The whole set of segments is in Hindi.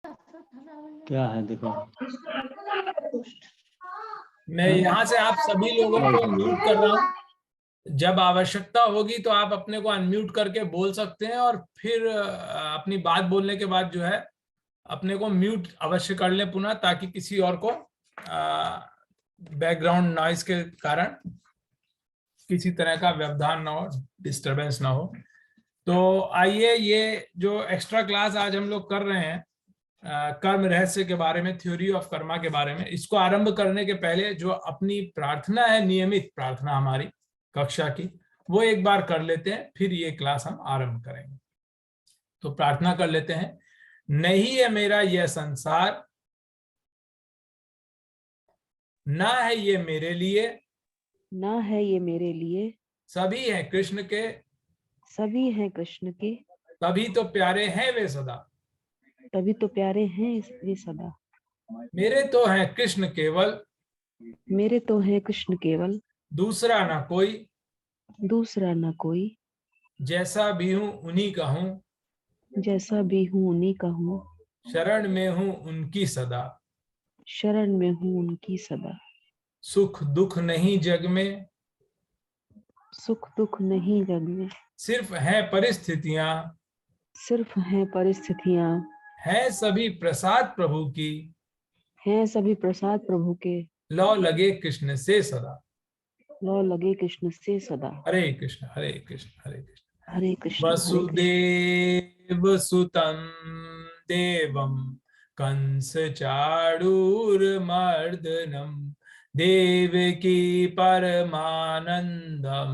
क्या है देखो। मैं यहाँ से आप सभी लोगों को म्यूट कर रहा हूँ। जब आवश्यकता होगी तो आप अपने को अनम्यूट करके बोल सकते हैं, और फिर अपनी बात बोलने के बाद जो है अपने को म्यूट अवश्य कर लें पुनः, ताकि किसी और को बैकग्राउंड नॉइज के कारण किसी तरह का व्यवधान ना हो, डिस्टरबेंस ना हो। तो आइए, ये जो एक्स्ट्रा क्लास आज हम लोग कर रहे हैं कर्म रहस्य के बारे में, थ्योरी ऑफ कर्मा के बारे में, इसको आरंभ करने के पहले जो अपनी प्रार्थना है, नियमित प्रार्थना हमारी कक्षा की, वो एक बार कर लेते हैं, फिर ये क्लास हम आरंभ करेंगे। तो प्रार्थना कर लेते हैं। नहीं है मेरा यह संसार, ना है ये मेरे लिए, ना है ये मेरे लिए, सभी हैं कृष्ण के, सभी हैं कृष्ण के, तभी तो प्यारे हैं वे सदा, तभी तो प्यारे हैं वे सदा। मेरे तो हैं कृष्ण केवल, मेरे तो हैं कृष्ण केवल, दूसरा ना कोई, दूसरा न कोई, जैसा भी हूँ उन्हीं का हूँ, जैसा भी हूँ उन्हीं का हूँ, शरण में हूँ उनकी सदा, शरण में हूँ उनकी सदा। सुख दुख नहीं जग में, सुख दुख नहीं जग में, सिर्फ हैं परिस्थितियां, सिर्फ हैं परिस्थितियां, हैं सभी प्रसाद प्रभु की, हैं सभी प्रसाद प्रभु के, लौ लगे कृष्ण से सदा। लौ लगे कृष्ण से सदा। हरे कृष्ण हरे कृष्ण हरे कृष्ण। हरे कृष्ण हरे कृष्ण। वसुदेव सुतं देवं कंस चाणूरमर्दनम, देवकी परमानंदम,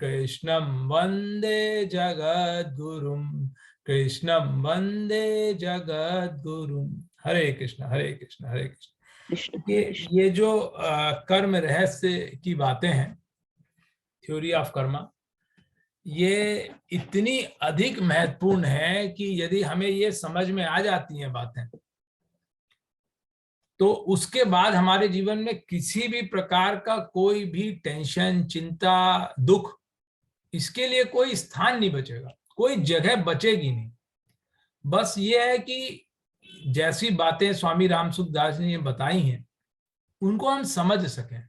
कृष्णं वंदे जगद्गुरुम, कृष्णं वंदे जगद्गुरुम। हरे कृष्ण हरे कृष्ण हरे कृष्ण। कृष्ण ये जो कर्म रहस्य की बातें हैं, थ्योरी ऑफ कर्मा, ये इतनी अधिक महत्वपूर्ण है कि यदि हमें ये समझ में आ जाती हैं बातें, तो उसके बाद हमारे जीवन में किसी भी प्रकार का कोई भी टेंशन, चिंता, दुख, इसके लिए कोई स्थान नहीं बचेगा, कोई जगह बचेगी नहीं। बस ये है कि जैसी बातें स्वामी रामसुख दास जी ने बताई हैं, उनको हम समझ सकें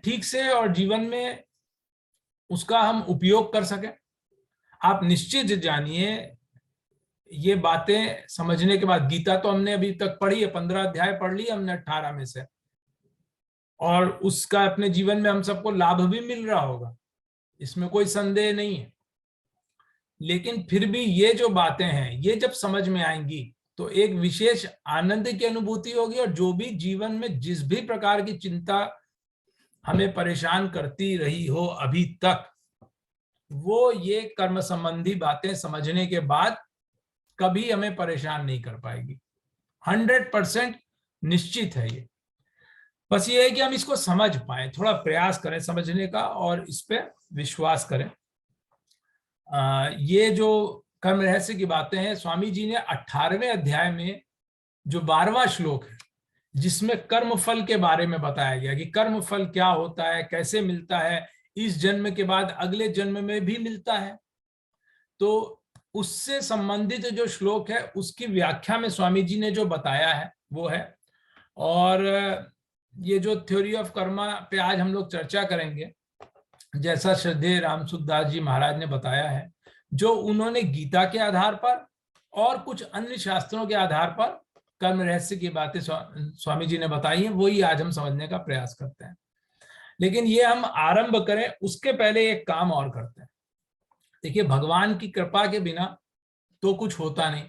ठीक से, और जीवन में उसका हम उपयोग कर सकें। आप निश्चित जानिए, ये बातें समझने के बाद, गीता तो हमने अभी तक पढ़ी है, 15 अध्याय पढ़ ली हमने 18 में से, और उसका अपने जीवन में हम सबको लाभ भी मिल रहा होगा, इसमें कोई संदेह नहीं है। लेकिन फिर भी ये जो बातें हैं, ये जब समझ में आएंगी तो एक विशेष आनंद की अनुभूति होगी, और जो भी जीवन में जिस भी प्रकार की चिंता हमें परेशान करती रही हो अभी तक, वो ये कर्म संबंधी बातें समझने के बाद कभी हमें परेशान नहीं कर पाएगी। 100% निश्चित है ये। बस ये है कि हम इसको समझ पाए, थोड़ा प्रयास करें समझने का, और इस पे विश्वास करें। ये जो कर्म रहस्य की बातें हैं, स्वामी जी ने 18वें अध्याय में जो 12वां श्लोक है, जिसमें कर्म फल के बारे में बताया गया कि कर्म फल क्या होता है, कैसे मिलता है, इस जन्म के बाद अगले जन्म में भी मिलता है, तो उससे संबंधित जो श्लोक है उसकी व्याख्या में स्वामी जी ने जो बताया है वो है। और ये जो थ्योरी ऑफ कर्मा पे आज हम लोग चर्चा करेंगे, जैसा श्रद्धेय रामसुख दास जी महाराज ने बताया है, जो उन्होंने गीता के आधार पर और कुछ अन्य शास्त्रों के आधार पर कर्म रहस्य की बातें स्वामी जी ने बताई हैं, वही आज हम समझने का प्रयास करते हैं। लेकिन ये हम आरंभ करें उसके पहले एक काम और करते हैं। देखिए, भगवान की कृपा के बिना तो कुछ होता नहीं,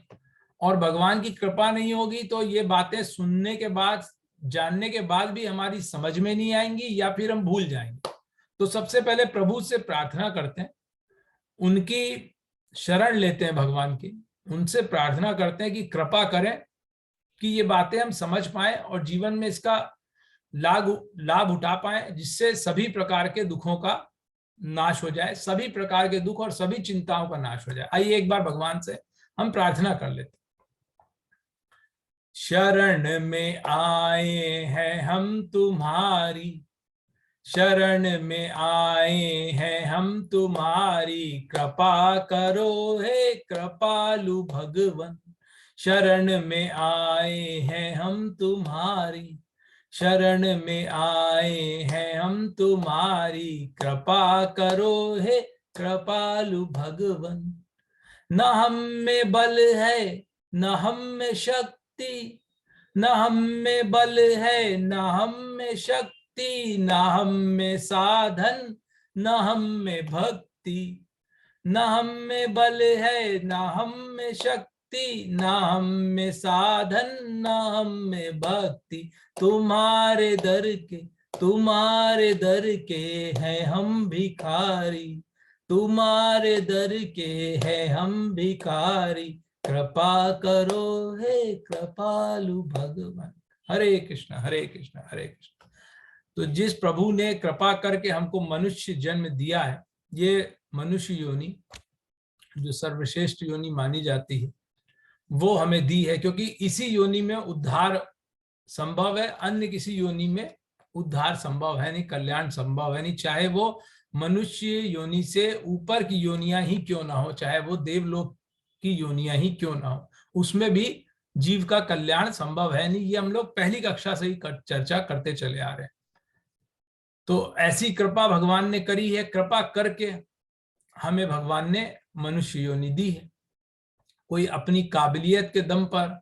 और भगवान की कृपा नहीं होगी तो ये बातें सुनने के बाद, जानने के बाद भी हमारी समझ में नहीं आएंगी, या फिर हम भूल जाएंगे। तो सबसे पहले प्रभु से प्रार्थना करते हैं, उनकी शरण लेते हैं, भगवान की, उनसे प्रार्थना करते हैं कि कृपा करें कि ये बातें हम समझ पाए और जीवन में इसका लाभ उठा पाए, जिससे सभी प्रकार के दुखों का नाश हो जाए, सभी प्रकार के दुख और सभी चिंताओं का नाश हो जाए। आइए एक बार भगवान से हम प्रार्थना कर लेते हैं। शरण में आए हैं हम तुम्हारी, शरण में आए हैं हम तुम्हारी, कृपा करो हे कृपालु भगवन, शरण में आए हैं हम तुम्हारी, शरण में आए हैं हम तुम्हारी, कृपा करो हे कृपालु भगवन। न हम में बल है न हम में शक्ति, न हम में बल है न हम में शक्ति, न हम में साधन न हम में भक्ति, न हम में बल है न हम में शक्ति, न हम में साधन न हम में भक्ति, तुम्हारे दर के हैं हम भिखारी, तुम्हारे दर के हैं हम भिखारी, कृपा करो हे कृपालु भगवान। हरे कृष्ण हरे कृष्ण हरे कृष्ण। तो जिस प्रभु ने कृपा करके हमको मनुष्य जन्म दिया है, ये मनुष्य योनि जो सर्वश्रेष्ठ योनि मानी जाती है, वो हमें दी है, क्योंकि इसी योनि में उद्धार संभव है, अन्य किसी योनि में उद्धार संभव है नहीं, कल्याण संभव है नहीं, चाहे वो मनुष्य योनि से ऊपर की योनियां ही क्यों ना हो, चाहे वो देवलोक की योनियां ही क्यों ना हो, उसमें भी जीव का कल्याण संभव है नहीं। ये हम लोग पहली कक्षा से ही चर्चा करते चले आ रहे हैं। तो ऐसी कृपा भगवान ने करी है, कृपा करके हमें भगवान ने मनुष्य योनि दी है। कोई अपनी काबिलियत के दम पर,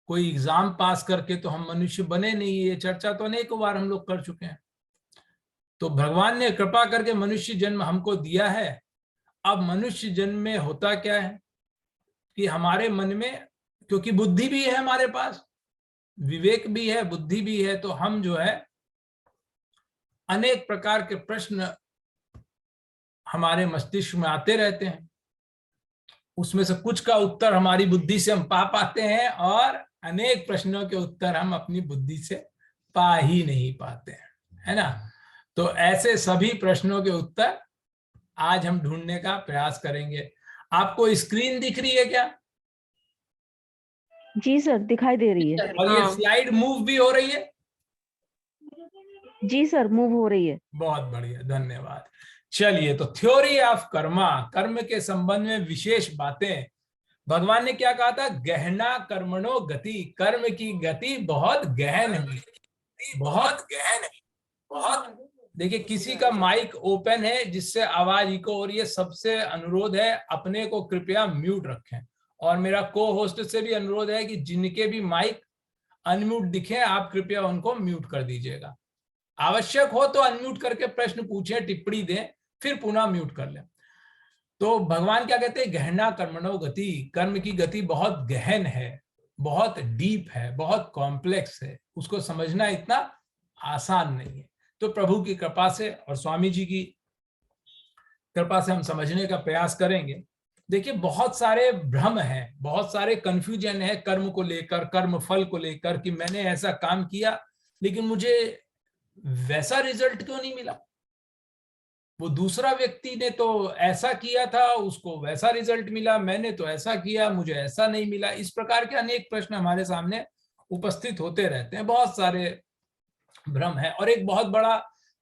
कोई एग्जाम पास करके तो हम मनुष्य बने नहीं, ये चर्चा तो अनेकों बार हम लोग कर चुके हैं। तो भगवान ने कृपा करके मनुष्य जन्म हमको दिया है। अब मनुष्य जन्म में होता क्या है कि हमारे मन में, क्योंकि बुद्धि भी है हमारे पास, विवेक भी है, बुद्धि भी है, तो हम जो है अनेक प्रकार के प्रश्न हमारे मस्तिष्क में आते रहते हैं। उसमें से कुछ का उत्तर हमारी बुद्धि से हम पा पाते हैं और अनेक प्रश्नों के उत्तर हम अपनी बुद्धि से पा ही नहीं पाते हैं, है ना। तो ऐसे सभी प्रश्नों के उत्तर आज हम ढूंढने का प्रयास करेंगे। आपको स्क्रीन दिख रही है क्या? जी सर, दिखाई दे रही है। और ये स्लाइड मूव भी हो रही है? जी सर, मूव हो रही है। बहुत बढ़िया, धन्यवाद। चलिए, तो थ्योरी ऑफ कर्मा, कर्म के संबंध में विशेष बातें। भगवान ने क्या कहा था? गहना कर्मणो गति, कर्म की गति बहुत गहन है, बहुत गहन है, बहुत। देखिए, किसी का माइक ओपन है जिससे आवाज इको हो रही है, सबसे अनुरोध है अपने को कृपया म्यूट रखें। और मेरा को होस्ट से भी अनुरोध है कि जिनके भी माइक अनम्यूट दिखे, आप कृपया उनको म्यूट कर दीजिएगा। आवश्यक हो तो अनम्यूट करके प्रश्न पूछें, टिप्पणी दें, फिर पुनः म्यूट कर लें। तो भगवान क्या कहते हैं? गहना कर्मणो गति, कर्म की गति बहुत गहन है, बहुत डीप है, बहुत कॉम्प्लेक्स है, उसको समझना इतना आसान नहीं है। तो प्रभु की कृपा से और स्वामी जी की कृपा से हम समझने का प्रयास करेंगे। देखिए, बहुत सारे भ्रम हैं, बहुत सारे कंफ्यूजन है कर्म को लेकर, कर्म फल को लेकर, कि मैंने ऐसा काम किया लेकिन मुझे वैसा रिजल्ट क्यों नहीं मिला, वो दूसरा व्यक्ति ने तो ऐसा किया था उसको वैसा रिजल्ट मिला, मैंने तो ऐसा किया मुझे ऐसा नहीं मिला। इस प्रकार के अनेक प्रश्न हमारे सामने उपस्थित होते रहते हैं, बहुत सारे भ्रम है। और एक बहुत बड़ा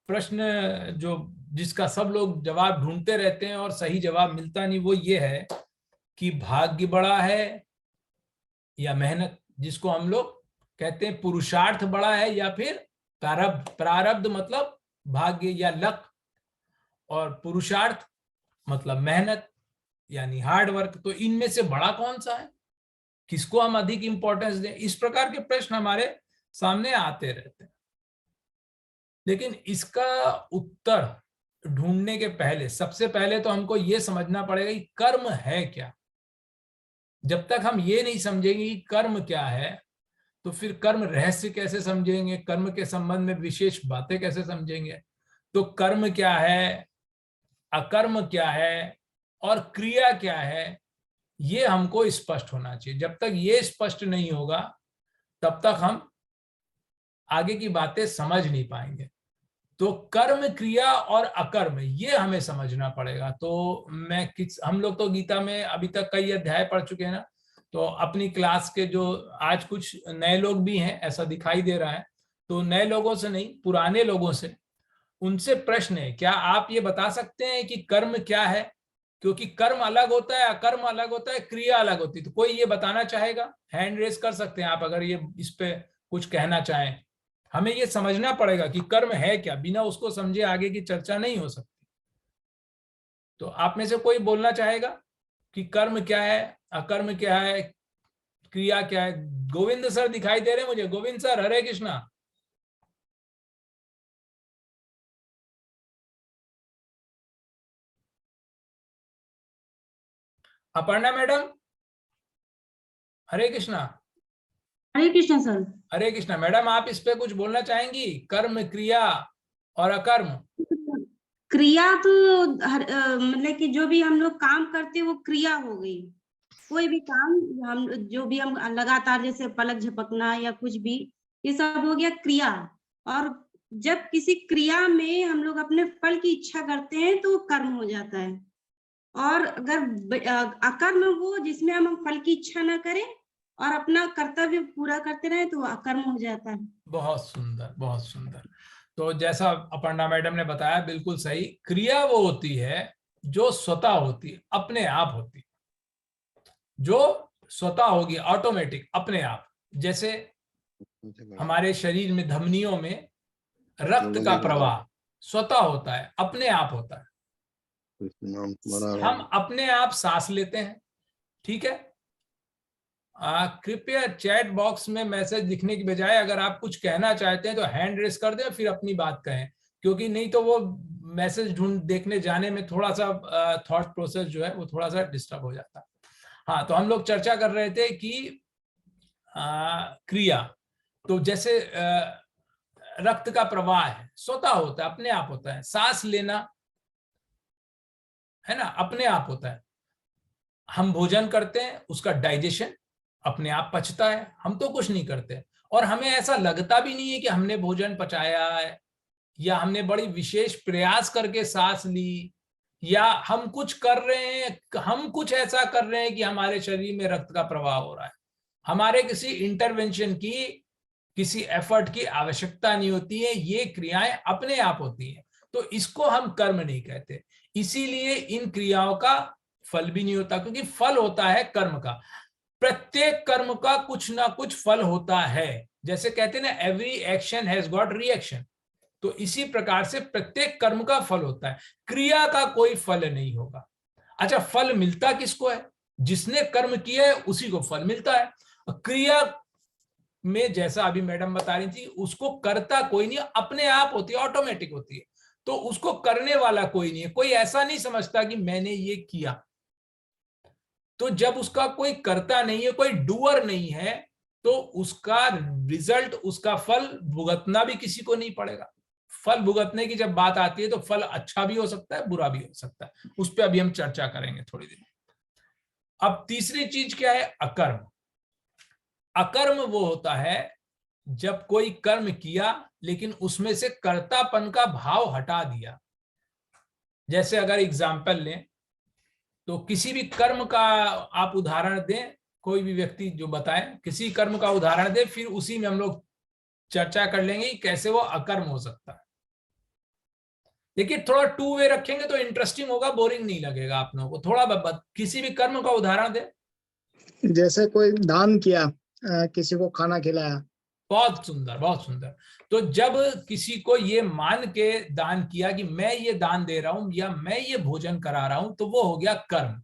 प्रश्न जो जिसका सब लोग जवाब ढूंढते रहते हैं और सही जवाब मिलता नहीं, वो ये है कि भाग्य बड़ा है या मेहनत, जिसको हम लोग कहते हैं पुरुषार्थ बड़ा है या फिर प्रारब्ध। प्रारब्ध मतलब भाग्य या लक, और पुरुषार्थ मतलब मेहनत यानी हार्ड वर्क। तो इनमें से बड़ा कौन सा है, किसको हम अधिक इंपॉर्टेंस दें? इस प्रकार के प्रश्न हमारे सामने आते रहते हैं। लेकिन इसका उत्तर ढूंढने के पहले, सबसे पहले तो हमको यह समझना पड़ेगा कि कर्म है क्या। जब तक हम ये नहीं समझेंगे कि कर्म क्या है, तो फिर कर्म रहस्य कैसे समझेंगे, कर्म के संबंध में विशेष बातें कैसे समझेंगे। तो कर्म क्या है, अकर्म क्या है और क्रिया क्या है, ये हमको स्पष्ट होना चाहिए। जब तक ये स्पष्ट नहीं होगा तब तक हम आगे की बातें समझ नहीं पाएंगे। तो कर्म, क्रिया और अकर्म, ये हमें समझना पड़ेगा। तो हम लोग तो गीता में अभी तक कई अध्याय पढ़ चुके हैं ना, तो अपनी क्लास के जो आज कुछ नए लोग भी हैं ऐसा दिखाई दे रहा है, तो नए लोगों से नहीं, पुराने लोगों से, उनसे प्रश्न है, क्या आप ये बता सकते हैं कि कर्म क्या है, क्योंकि कर्म अलग होता है, अकर्म अलग होता है, क्रिया अलग होती है। तो कोई ये बताना चाहेगा? हैंड रेस कर सकते हैं आप अगर ये इस पे कुछ कहना चाहें। हमें ये समझना पड़ेगा कि कर्म है क्या, बिना उसको समझे आगे की चर्चा नहीं हो सकती। तो आप में से कोई बोलना चाहेगा कि कर्म क्या है, अकर्म क्या है, क्रिया क्या है? गोविंद सर दिखाई दे रहे हैं मुझे। गोविंद सर, हरे कृष्णा। अपर्णा मैडम, हरे कृष्णा। हरे कृष्ण सर। हरे कृष्णा मैडम, आप इस पे कुछ बोलना चाहेंगी? कर्म, क्रिया और अकर्म। क्रिया तो मतलब कि जो भी हम लोग काम करते हैं वो क्रिया हो गई। कोई भी काम हम जो भी हम लगातार, जैसे पलक झपकना या कुछ भी, ये सब हो गया क्रिया। और जब किसी क्रिया में हम लोग अपने फल की इच्छा करते हैं तो वो कर्म हो जाता है। और अगर अकर्म हो, जिसमें हम फल की इच्छा ना करें और अपना कर्तव्य पूरा करते रहे, तो वो अकर्म हो जाता है। बहुत सुंदर, बहुत सुंदर। तो जैसा अपर्णा मैडम ने बताया, बिल्कुल सही। क्रिया वो होती है जो स्वतः होती है, अपने आप होती है, जो स्वतः होगी, ऑटोमेटिक, अपने आप। जैसे हमारे शरीर में धमनियों में रक्त का प्रवाह स्वतः होता है, अपने आप होता है। हम अपने आप सांस लेते हैं, ठीक है। कृपया चैट बॉक्स में मैसेज लिखने की बजाय अगर आप कुछ कहना चाहते हैं तो हैंड रेस कर दें, फिर अपनी बात कहें, क्योंकि नहीं तो वो मैसेज ढूंढ देखने जाने में थोड़ा सा थॉट प्रोसेस जो है वो थोड़ा सा डिस्टर्ब हो जाता है। हाँ, तो हम लोग चर्चा कर रहे थे कि क्रिया, तो जैसे रक्त का प्रवाह है, स्वतः होता है, अपने आप होता है। सांस लेना है ना, अपने आप होता है। हम भोजन करते हैं, उसका डाइजेशन अपने आप पचता है, हम तो कुछ नहीं करते। और हमें ऐसा लगता भी नहीं है कि हमने भोजन पचाया है, या हमने बड़ी विशेष प्रयास करके सांस ली, या हम कुछ कर रहे हैं, हम कुछ ऐसा कर रहे हैं कि हमारे शरीर में रक्त का प्रवाह हो रहा है। हमारे किसी इंटरवेंशन की, किसी एफर्ट की आवश्यकता नहीं होती है, ये क्रियाएं अपने आप होती हैं। तो इसको हम कर्म नहीं कहते। इसीलिए इन क्रियाओं का फल भी नहीं होता, क्योंकि फल होता है कर्म का। प्रत्येक कर्म का कुछ ना कुछ फल होता है। जैसे कहते हैं ना, every action has got reaction. तो इसी प्रकार से प्रत्येक कर्म का फल होता है, क्रिया का कोई फल नहीं होगा। अच्छा, फल मिलता किसको है? जिसने कर्म किया है उसी को फल मिलता है। क्रिया में जैसा अभी मैडम बता रही थी, उसको करता कोई नहीं, अपने आप होती है, ऑटोमेटिक होती है। तो उसको करने वाला कोई नहीं है। कोई ऐसा नहीं समझता कि मैंने ये किया। तो जब उसका कोई करता नहीं है, कोई डूअर नहीं है, तो उसका रिजल्ट, उसका फल भुगतना भी किसी को नहीं पड़ेगा। फल भुगतने की जब बात आती है तो फल अच्छा भी हो सकता है, बुरा भी हो सकता है। उस पर अभी हम चर्चा करेंगे थोड़ी देर। अब तीसरी चीज क्या है? अकर्म। अकर्म वो होता है जब कोई कर्म किया लेकिन उसमें से कर्तापन का भाव हटा दिया। जैसे अगर एग्जाम्पल लें तो किसी भी कर्म का आप उदाहरण दें, कोई भी व्यक्ति जो बताए, किसी कर्म का उदाहरण दें, फिर उसी में हम लोग चर्चा कर लेंगे कि कैसे वो अकर्म हो सकता है। देखिए, थोड़ा टू वे रखेंगे तो इंटरेस्टिंग होगा, बोरिंग नहीं लगेगा आप लोगों को। थोड़ा किसी भी कर्म का उदाहरण दें। जैसे कोई दान किया, किसी को खाना खिलाया। बहुत सुंदर, बहुत सुंदर। तो जब किसी को ये मान के दान किया कि मैं ये दान दे रहा हूं या मैं ये भोजन करा रहा हूं, तो वो हो गया कर्म।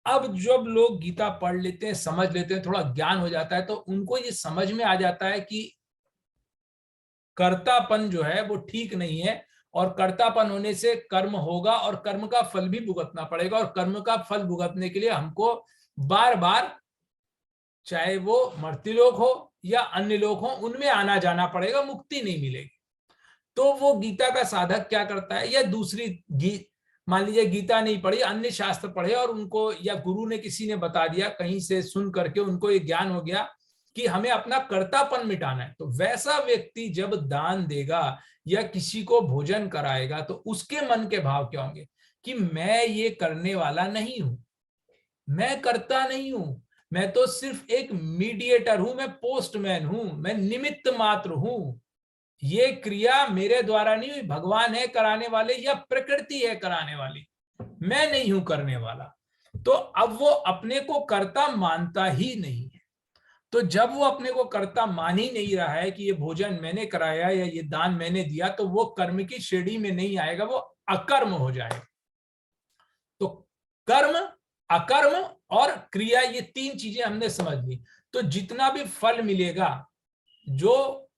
अब जब लोग गीता पढ़ लेते हैं, समझ लेते हैं, थोड़ा ज्ञान हो जाता है, तो उनको ये समझ में आ जाता है कि कर्तापन जो है वो ठीक नहीं है, और कर्तापन होने से कर्म होगा और कर्म का फल भी भुगतना पड़ेगा। और कर्म का फल भुगतने के लिए हमको बार बार, चाहे वो मर्त्यलोक हो या अन्य लोक हो, उनमें आना जाना पड़ेगा, मुक्ति नहीं मिलेगी। तो वो गीता का साधक क्या करता है, या दूसरी मान लीजिए गीता नहीं पढ़ी, अन्य शास्त्र पढ़े, और उनको, या गुरु ने किसी ने बता दिया, कहीं से सुन करके उनको ये ज्ञान हो गया कि हमें अपना कर्तापन मिटाना है। तो वैसा व्यक्ति जब दान देगा या किसी को भोजन कराएगा, तो उसके मन के भाव क्या होंगे कि मैं ये करने वाला नहीं हूं, मैं करता नहीं हूं, मैं तो सिर्फ एक मीडिएटर हूं, मैं पोस्टमैन हूं, मैं निमित्त मात्र हूं। ये क्रिया मेरे द्वारा नहीं हुई, भगवान है कराने वाले या प्रकृति है कराने वाली। मैं नहीं हूं करने वाला, तो अब वो अपने को कर्ता मानता ही नहीं है। तो जब वो अपने को कर्ता मान ही नहीं रहा है कि ये भोजन मैंने कराया या ये दान मैंने दिया, तो वो कर्म की श्रेणी में नहीं आएगा, वो अकर्म हो जाएगा। तो कर्म, अकर्म और क्रिया, ये तीन चीजें हमने समझ ली। तो जितना भी फल मिलेगा, जो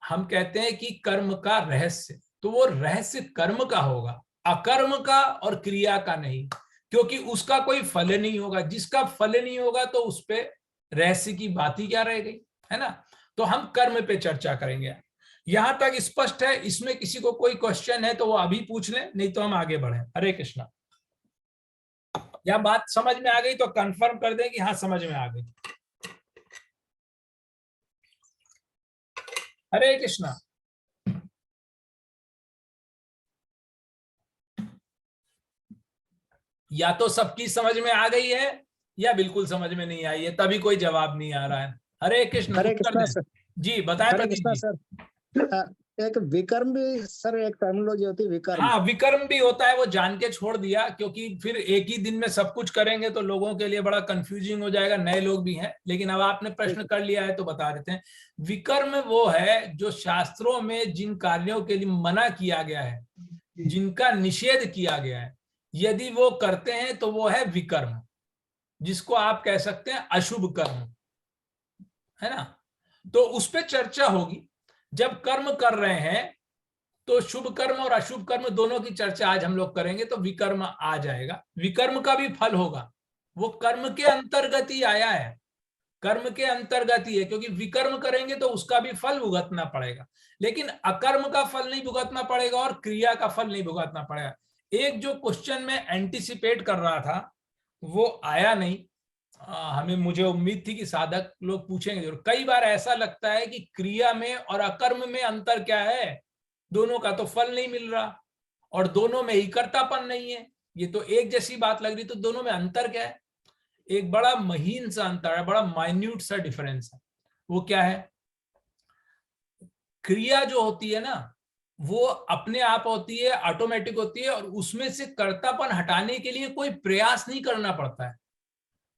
हम कहते हैं कि कर्म का रहस्य, तो वो रहस्य कर्म का होगा, अकर्म का और क्रिया का नहीं, क्योंकि उसका कोई फल नहीं होगा। जिसका फल नहीं होगा तो उस पे रहस्य की बात ही क्या रह गई, है ना। तो हम कर्म पे चर्चा करेंगे। यहां तक स्पष्ट है? इसमें किसी को कोई क्वेश्चन है तो वो अभी पूछ ले, नहीं तो हम आगे बढ़े। हरे कृष्णा। या बात समझ में आ गई तो कंफर्म कर दें कि हाँ समझ में आ गई। हरे कृष्णा। या तो सबकी समझ में आ गई है या बिल्कुल समझ में नहीं आई है, तभी कोई जवाब नहीं आ रहा है। हरे कृष्ण। हरे उत्तर कृष्णा दें। सर। जी बताएं हरे प्रदीप कृष्णा जी। सर। एक विकर्म भी सर एक टर्मिनोलॉजी होती है, विकर्म। हाँ, विकर्म भी होता है, वो जान के छोड़ दिया क्योंकि फिर एक ही दिन में सब कुछ करेंगे तो लोगों के लिए बड़ा कंफ्यूजिंग हो जाएगा, नए लोग भी हैं। लेकिन अब आपने प्रश्न कर लिया है तो बता देते हैं। विकर्म वो है जो शास्त्रों में जिन कार्यों के लिए मना किया गया है, जिनका निषेध किया गया है, यदि वो करते हैं तो वो है विकर्म, जिसको आप कह सकते हैं अशुभ कर्म, है ना। तो उस पर चर्चा होगी। जब कर्म कर रहे हैं तो शुभ कर्म और अशुभ कर्म दोनों की चर्चा आज हम लोग करेंगे, तो विकर्म आ जाएगा। विकर्म का भी फल होगा, वो कर्म के अंतर्गत ही आया है, कर्म के अंतर्गत ही है, क्योंकि विकर्म करेंगे तो उसका भी फल भुगतना पड़ेगा, लेकिन अकर्म का फल नहीं भुगतना पड़ेगा और क्रिया का फल नहीं भुगतना पड़ेगा। एक जो क्वेश्चन में एंटिसिपेट कर रहा था वो आया नहीं। मुझे उम्मीद थी कि साधक लोग पूछेंगे जरूर। कई बार ऐसा लगता है कि क्रिया में और अकर्म में अंतर क्या है, दोनों का तो फल नहीं मिल रहा और दोनों में ही कर्तापन नहीं है, ये तो एक जैसी बात लग रही, तो दोनों में अंतर क्या है? एक बड़ा महीन सा अंतर है, बड़ा माइन्यूट सा डिफरेंस है। वो क्या है? क्रिया जो होती है ना, वो अपने आप होती है, ऑटोमेटिक होती है, और उसमें से कर्तापन हटाने के लिए कोई प्रयास नहीं करना पड़ता है।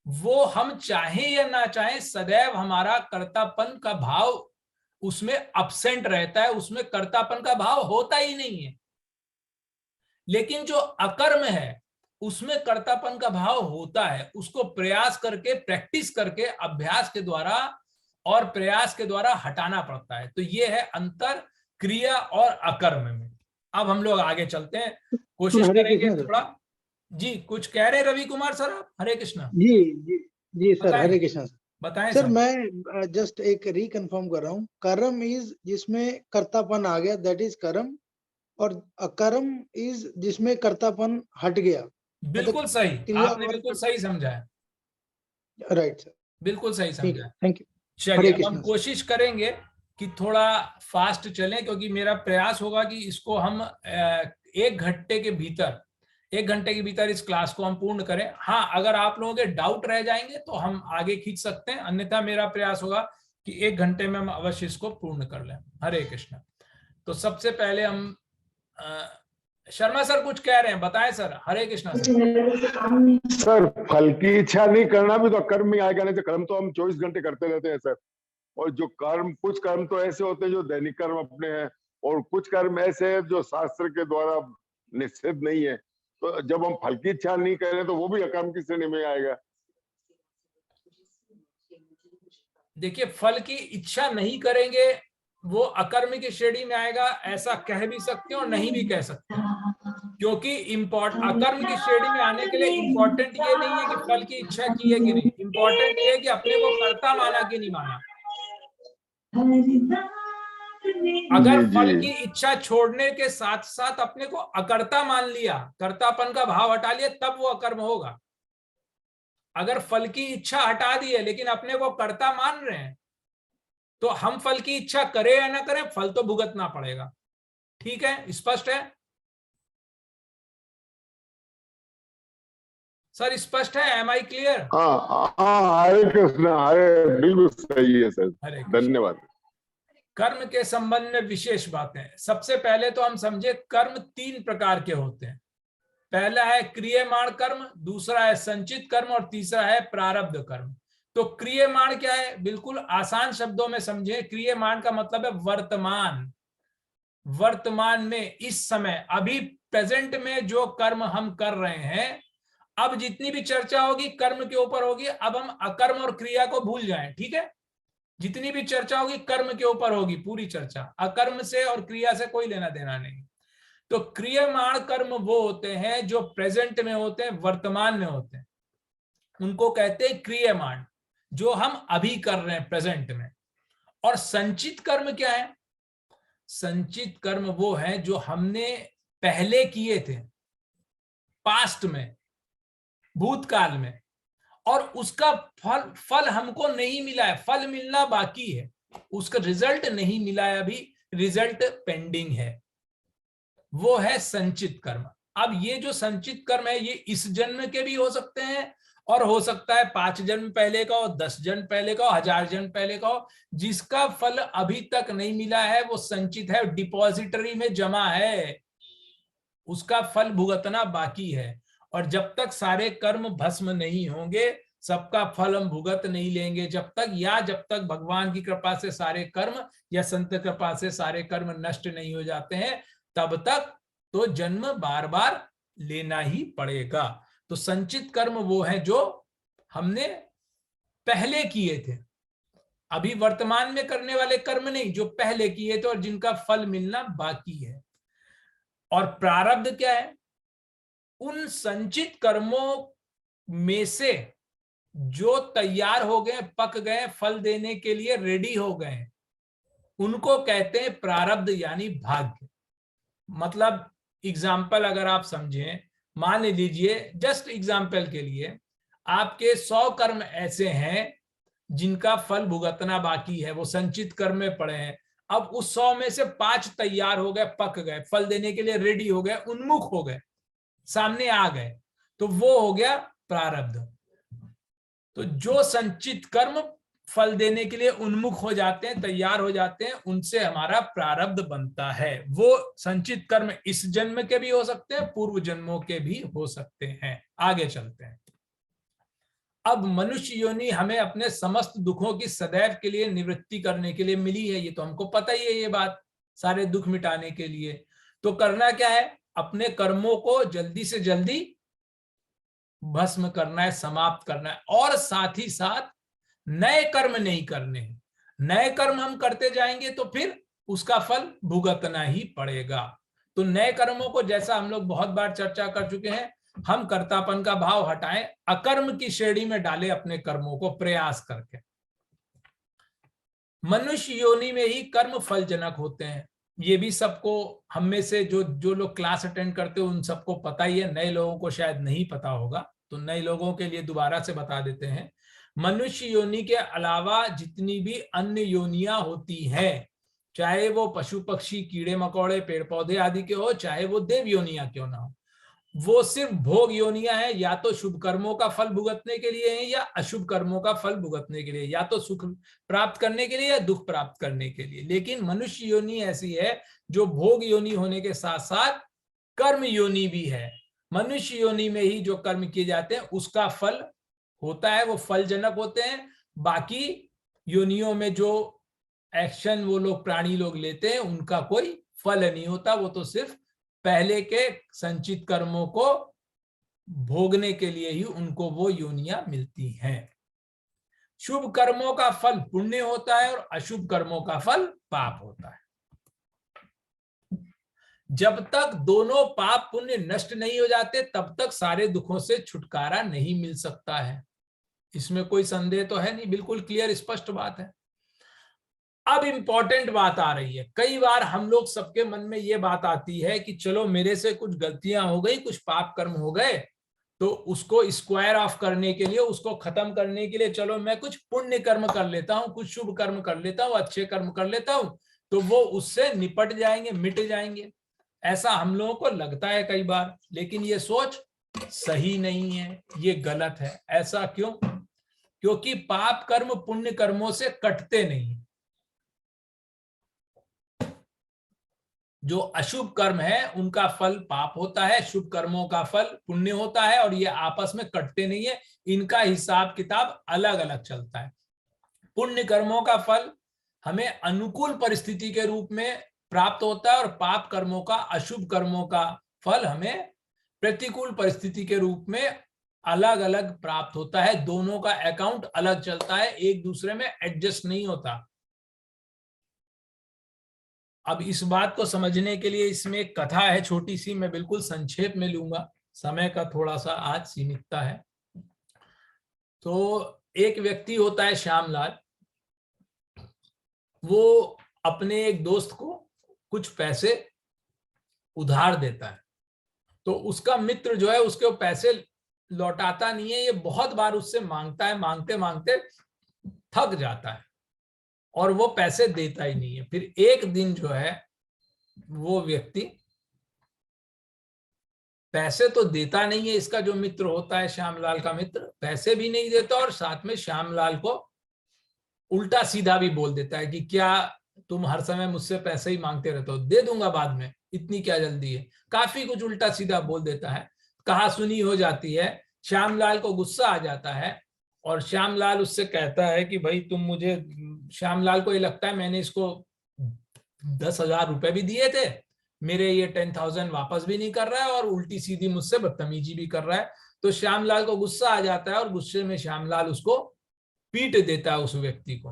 वो हम चाहें या ना चाहें, सदैव हमारा कर्तापन का भाव उसमें अब्सेंट रहता है, उसमें कर्तापन का भाव होता ही नहीं है। लेकिन जो अकर्म है उसमें कर्तापन का भाव होता है, उसको प्रयास करके, प्रैक्टिस करके, अभ्यास के द्वारा और प्रयास के द्वारा हटाना पड़ता है। तो ये है अंतर क्रिया और अकर्म में। अब हम लोग आगे चलते हैं, कोशिश करेंगे थोड़ा। जी कुछ कह रहे रवि कुमार सर आप? हरे कृष्णा। जी जी जी सर, हरे कृष्णा सर। बताएं सर मैं जस्ट एक रिकन्फर्म कर रहा हूँ। कर्म इज जिसमें कर्तापन आ गया, दैट इज कर्म, और अकर्म इज जिसमें कर्तापन हट गया। बिल्कुल सही, क्रिया आपने बिल्कुल सही समझा है, राइट सर, बिल्कुल सही ठीक समझा है, है। Thank you. चलिए हरे अब हम कृष्णा सर। कोशिश करेंगे कि थोड़ा फास्ट चलें, क्योंकि मेरा प्रयास होगा कि इसको हम 1 घंटे के भीतर, 1 घंटे के भीतर इस क्लास को हम पूर्ण करें। हाँ, अगर आप लोगों के डाउट रह जाएंगे तो हम आगे खींच सकते हैं, अन्यथा मेरा प्रयास होगा कि 1 घंटे में हम अवश्य इसको पूर्ण कर लें। हरे कृष्ण। तो सबसे पहले हम शर्मा सर कुछ कह रहे हैं, बताएं सर। हरे कृष्णा सर। सर फल की इच्छा नहीं करना भी तो कर्म में आएगा, नहीं तो कर्म तो हम 24 घंटे करते रहते हैं सर। और जो कर्म, कुछ कर्म तो ऐसे होते हैं जो दैनिक कर्म अपने हैं, और कुछ कर्म ऐसे हैं जो शास्त्र के द्वारा निषिद्ध नहीं है। तो जब हम फल की इच्छा नहीं करें तो वो भी अकर्म की श्रेणी में आएगा। देखिए, फल की इच्छा नहीं करेंगे वो अकर्म की श्रेणी में आएगा, ऐसा कह भी सकते हैं और नहीं भी कह सकते, क्योंकि अकर्म की श्रेणी में आने के लिए इंपॉर्टेंट ये नहीं है कि फल की इच्छा की है कि नहीं, इंपॉर्टेंट ये है कि अपने को कर्ता माना कि नहीं माना। अगर फल की इच्छा छोड़ने के साथ साथ अपने को अकर्ता मान लिया, कर्तापन का भाव हटा लिया, तब वो अकर्म होगा। अगर फल की इच्छा हटा दी है लेकिन अपने को कर्ता मान रहे हैं, तो हम फल की इच्छा करें या ना करें, फल तो भुगतना पड़ेगा। ठीक है, स्पष्ट है सर? स्पष्ट है? Am I clear? हाँ, हरे कृष्ण। हरे, बिल्कुल सही है सर, धन्यवाद। कर्म के संबंध में विशेष बातें। सबसे पहले तो हम समझे कर्म 3 प्रकार के होते हैं। पहला है क्रियमाण कर्म, दूसरा है संचित कर्म और तीसरा है प्रारब्ध कर्म। तो क्रियमाण क्या है, बिल्कुल आसान शब्दों में समझे। क्रियमाण का मतलब है वर्तमान, वर्तमान में, इस समय, अभी प्रेजेंट में जो कर्म हम कर रहे हैं। अब जितनी भी चर्चा होगी कर्म के ऊपर होगी, अब हम अकर्म और क्रिया को भूल जाएं, ठीक है। जितनी भी चर्चा होगी कर्म के ऊपर होगी पूरी चर्चा, अकर्म से और क्रिया से कोई लेना देना नहीं। तो क्रियमाण कर्म वो होते हैं जो प्रेजेंट में होते हैं, वर्तमान में होते हैं, उनको कहते हैं क्रियमाण, जो हम अभी कर रहे हैं प्रेजेंट में। और संचित कर्म क्या है, संचित कर्म वो है जो हमने पहले किए थे, पास्ट में, भूतकाल में, और उसका फल हमको नहीं मिला है, फल मिलना बाकी है, उसका रिजल्ट नहीं मिला है, अभी रिजल्ट पेंडिंग है, वो है संचित कर्म। अब ये जो संचित कर्म है ये इस जन्म के भी हो सकते हैं और हो सकता है 5 जन्म पहले का हो, 10 जन्म पहले का हो, 1000 जन्म पहले का हो। जिसका फल अभी तक नहीं मिला है वो संचित है, डिपॉजिटरी में जमा है, उसका फल भुगतना बाकी है। और जब तक सारे कर्म भस्म नहीं होंगे, सबका फल हम भुगत नहीं लेंगे जब तक भगवान की कृपा से सारे कर्म या संत कृपा से सारे कर्म नष्ट नहीं हो जाते हैं, तब तक तो जन्म बार बार लेना ही पड़ेगा। तो संचित कर्म वो है जो हमने पहले किए थे, अभी वर्तमान में करने वाले कर्म नहीं, जो पहले किए थे और जिनका फल मिलना बाकी है। और प्रारब्ध क्या है, उन संचित कर्मों में से जो तैयार हो गए, पक गए, फल देने के लिए रेडी हो गए, उनको कहते हैं प्रारब्ध यानी भाग्य। मतलब एग्जाम्पल अगर आप समझें, मान लीजिए जस्ट एग्जाम्पल के लिए, आपके 100 कर्म ऐसे हैं जिनका फल भुगतना बाकी है, वो संचित कर्म में पड़े हैं। अब उस 100 में से 5 तैयार हो गए, पक गए, फल देने के लिए रेडी हो गए, उन्मुख हो गए, सामने आ गए, तो वो हो गया प्रारब्ध। तो जो संचित कर्म फल देने के लिए उन्मुख हो जाते हैं, तैयार हो जाते हैं, उनसे हमारा प्रारब्ध बनता है। वो संचित कर्म इस जन्म के भी हो सकते हैं, पूर्व जन्मों के भी हो सकते हैं। आगे चलते हैं। अब मनुष्य योनि हमें अपने समस्त दुखों की सदैव के लिए निवृत्ति करने के लिए मिली है, ये तो हमको पता ही है, ये बात, सारे दुख मिटाने के लिए। तो करना क्या है, अपने कर्मों को जल्दी से जल्दी भस्म करना है, समाप्त करना है, और साथ ही साथ नए कर्म नहीं करने हैं। नए कर्म हम करते जाएंगे तो फिर उसका फल भुगतना ही पड़ेगा। तो नए कर्मों को, जैसा हम लोग बहुत बार चर्चा कर चुके हैं, हम कर्तापन का भाव हटाएं, अकर्म की श्रेणी में डालें अपने कर्मों को प्रयास करके। मनुष्य योनि में ही कर्म फलजनक होते हैं, ये भी सबको, हम में से जो लोग क्लास अटेंड करते हैं उन सबको पता ही है, नए लोगों को शायद नहीं पता होगा, तो नए लोगों के लिए दोबारा से बता देते हैं। मनुष्य योनि के अलावा जितनी भी अन्य योनियां होती हैं, चाहे वो पशु पक्षी कीड़े मकोड़े पेड़ पौधे आदि के हो, चाहे वो देव योनियां क्यों ना हो, वो सिर्फ भोग योनियां हैं, या तो शुभ कर्मों का फल भुगतने के लिए है या अशुभ कर्मों का फल भुगतने के लिए, या तो सुख प्राप्त करने के लिए या दुख प्राप्त करने के लिए। लेकिन मनुष्य योनि ऐसी है जो भोग योनि होने के साथ साथ कर्म योनि भी है। मनुष्य योनि में ही जो कर्म किए जाते हैं उसका फल होता है, वो फलजनक होते हैं। बाकी योनियों में जो एक्शन वो लोग प्राणी लोग लेते हैं उनका कोई फल नहीं होता, वो तो सिर्फ पहले के संचित कर्मों को भोगने के लिए ही उनको वो योनियां मिलती हैं। शुभ कर्मों का फल पुण्य होता है और अशुभ कर्मों का फल पाप होता है। जब तक दोनों पाप पुण्य नष्ट नहीं हो जाते तब तक सारे दुखों से छुटकारा नहीं मिल सकता है, इसमें कोई संदेह तो है नहीं, बिल्कुल क्लियर स्पष्ट बात है। अब इंपॉर्टेंट बात आ रही है, कई बार हम लोग सबके मन में ये बात आती है कि चलो मेरे से कुछ गलतियां हो गई, कुछ पाप कर्म हो गए, तो उसको स्क्वायर ऑफ करने के लिए, उसको खत्म करने के लिए चलो मैं कुछ पुण्य कर्म कर लेता हूं, कुछ शुभ कर्म कर लेता हूं, अच्छे कर्म कर लेता हूं, तो वो उससे निपट जाएंगे, मिट जाएंगे। ऐसा हम लोगों को लगता है कई बार, लेकिन ये सोच सही नहीं है, ये गलत है। ऐसा क्यों? क्योंकि पाप कर्म पुण्य कर्मों से कटते नहीं। जो अशुभ कर्म है उनका फल पाप होता है, शुभ कर्मों का फल पुण्य होता है, और ये आपस में कटते नहीं है, इनका हिसाब किताब अलग अलग चलता है। पुण्य कर्मों का फल हमें अनुकूल परिस्थिति के रूप में प्राप्त होता है, और पाप कर्मों का, अशुभ कर्मों का फल हमें प्रतिकूल परिस्थिति के रूप में अलग अलग प्राप्त होता है। दोनों का अकाउंट अलग चलता है, एक दूसरे में एडजस्ट नहीं होता। अब इस बात को समझने के लिए इसमें एक कथा है छोटी सी, मैं बिल्कुल संक्षेप में लूंगा, समय का थोड़ा सा आज सीमितता है। तो एक व्यक्ति होता है श्यामलाल, वो अपने एक दोस्त को कुछ पैसे उधार देता है। तो उसका मित्र जो है उसके वो पैसे लौटाता नहीं है, ये बहुत बार उससे मांगता है, मांगते मांगते थक जाता है और वो पैसे देता ही नहीं है। फिर एक दिन जो है वो व्यक्ति पैसे तो देता नहीं है, इसका जो मित्र होता है श्यामलाल का मित्र, पैसे भी नहीं देता और साथ में श्यामलाल को उल्टा सीधा भी बोल देता है कि क्या तुम हर समय मुझसे पैसे ही मांगते रहते हो, दे दूंगा बाद में, इतनी क्या जल्दी है। काफी कुछ उल्टा सीधा बोल देता है, कहा सुनी हो जाती है। श्यामलाल को गुस्सा आ जाता है और श्यामलाल उससे कहता है कि भाई तुम मुझे, श्यामलाल को ये लगता है मैंने इसको 10,000 रुपए भी दिए थे, मेरे ये 10,000 वापस भी नहीं कर रहा है और उल्टी सीधी मुझसे बदतमीजी भी कर रहा है। तो श्यामलाल को गुस्सा आ जाता है और गुस्से में श्यामलाल उसको पीट देता है उस व्यक्ति को।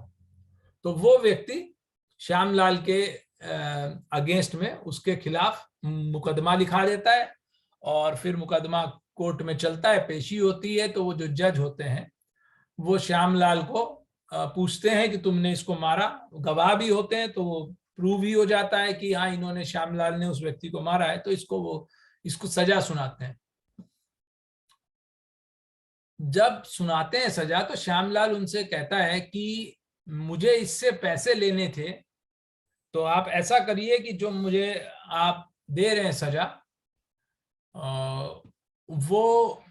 तो वो व्यक्ति श्यामलाल के अगेंस्ट में उसके खिलाफ मुकदमा लिखा देता है और फिर मुकदमा कोर्ट में चलता है, पेशी होती है। तो वो जो जज होते हैं वो श्यामलाल को पूछते हैं कि तुमने इसको मारा, गवाह भी होते हैं, तो वो प्रूव ही हो जाता है कि हाँ इन्होंने, श्यामलाल ने उस व्यक्ति को मारा है, तो इसको सजा सुनाते हैं। जब सुनाते हैं सजा तो श्यामलाल उनसे कहता है कि मुझे इससे पैसे लेने थे, तो आप ऐसा करिए कि जो मुझे आप दे रहे हैं सजा, वो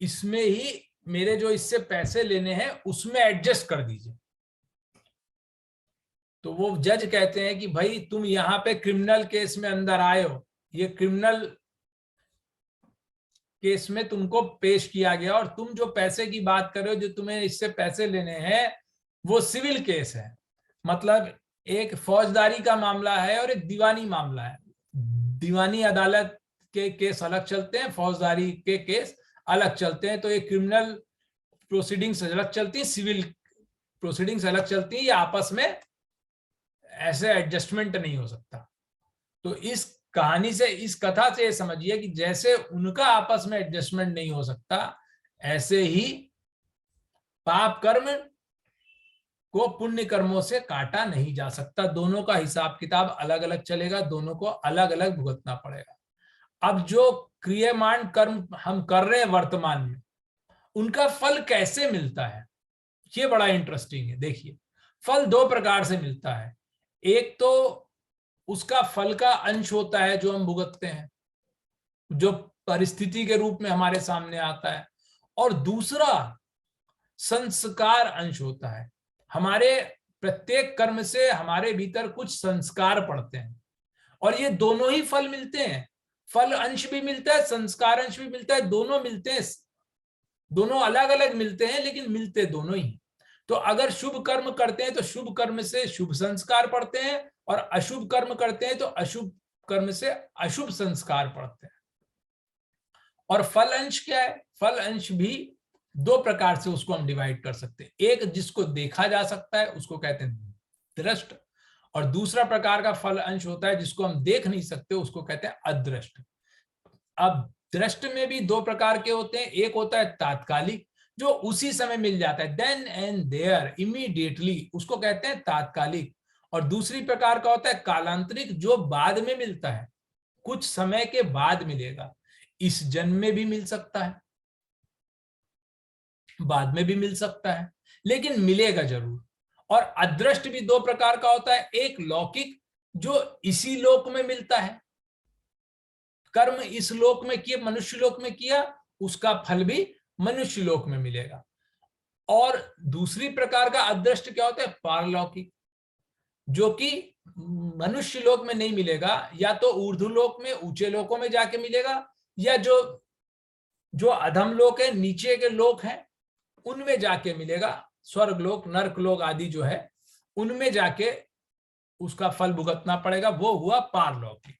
इसमें ही मेरे जो इससे पैसे लेने हैं उसमें एडजस्ट कर दीजिए। तो वो जज कहते हैं कि भाई तुम यहाँ पे क्रिमिनल केस में अंदर आए हो, ये क्रिमिनल केस में तुमको पेश किया गया, और तुम जो पैसे की बात कर रहे हो, जो तुम्हें इससे पैसे लेने हैं, वो सिविल केस है। मतलब एक फौजदारी का मामला है और एक दीवानी मामला है। दीवानी अदालत के केस अलग चलते हैं, फौजदारी के केस अलग चलते हैं। तो ये क्रिमिनल प्रोसीडिंग्स अलग चलती है, सिविल प्रोसीडिंग्स अलग चलती है, ये आपस में ऐसे एडजस्टमेंट नहीं हो सकता। तो इस कहानी से, इस कथा से ये समझिए कि जैसे उनका आपस में एडजस्टमेंट नहीं हो सकता, ऐसे ही पाप कर्म को पुण्य कर्मों से काटा नहीं जा सकता। दोनों का हिसाब किताब अलग अलग चलेगा, दोनों को अलग अलग भुगतना पड़ेगा। अब जो क्रियामान कर्म हम कर रहे हैं वर्तमान में, उनका फल कैसे मिलता है, ये बड़ा इंटरेस्टिंग है। देखिए, फल दो प्रकार से मिलता है। एक तो उसका फल का अंश होता है जो हम भुगतते हैं, जो परिस्थिति के रूप में हमारे सामने आता है, और दूसरा संस्कार अंश होता है। हमारे प्रत्येक कर्म से हमारे भीतर कुछ संस्कार पड़ते हैं और ये दोनों ही फल मिलते हैं। फल अंश भी मिलता है, संस्कार अंश भी मिलता है, दोनों मिलते हैं, दोनों अलग अलग मिलते हैं लेकिन मिलते दोनों ही। तो अगर शुभ कर्म करते हैं तो शुभ कर्म से शुभ संस्कार पड़ते हैं, और अशुभ कर्म करते हैं तो अशुभ कर्म से अशुभ संस्कार पड़ते हैं। और फल अंश क्या है? फल अंश भी दो प्रकार से उसको हम डिवाइड कर सकते हैं। एक जिसको देखा जा सकता है उसको कहते हैं दृष्ट, और दूसरा प्रकार का फल अंश होता है जिसको हम देख नहीं सकते, उसको कहते हैं अदृष्ट। अब दृष्ट में भी दो प्रकार के होते हैं। एक होता है तात्कालिक, जो उसी समय मिल जाता है, देन एंड देयर, इमीडिएटली, उसको कहते हैं तात्कालिक। और दूसरी प्रकार का होता है कालांतरिक, जो बाद में मिलता है, कुछ समय के बाद मिलेगा। इस जन्म में भी मिल सकता है, बाद में भी मिल सकता है, लेकिन मिलेगा जरूर। और अदृष्ट भी दो प्रकार का होता है। एक लौकिक, जो इसी लोक में मिलता है, कर्म इस लोक में किए, मनुष्य लोक में किया, उसका फल भी मनुष्य लोक में मिलेगा। और दूसरी प्रकार का अदृष्ट क्या होता है? पारलौकिक, जो कि मनुष्य लोक में नहीं मिलेगा, या तो ऊर्ध्व लोक में, ऊंचे लोकों में जाके मिलेगा, या जो अधम लोक है, नीचे के लोक हैं, उनमें जाके मिलेगा। स्वर्ग लोक, नरक लोक आदि जो है उनमें जाके उसका फल भुगतना पड़ेगा, वो हुआ पारलौकिक।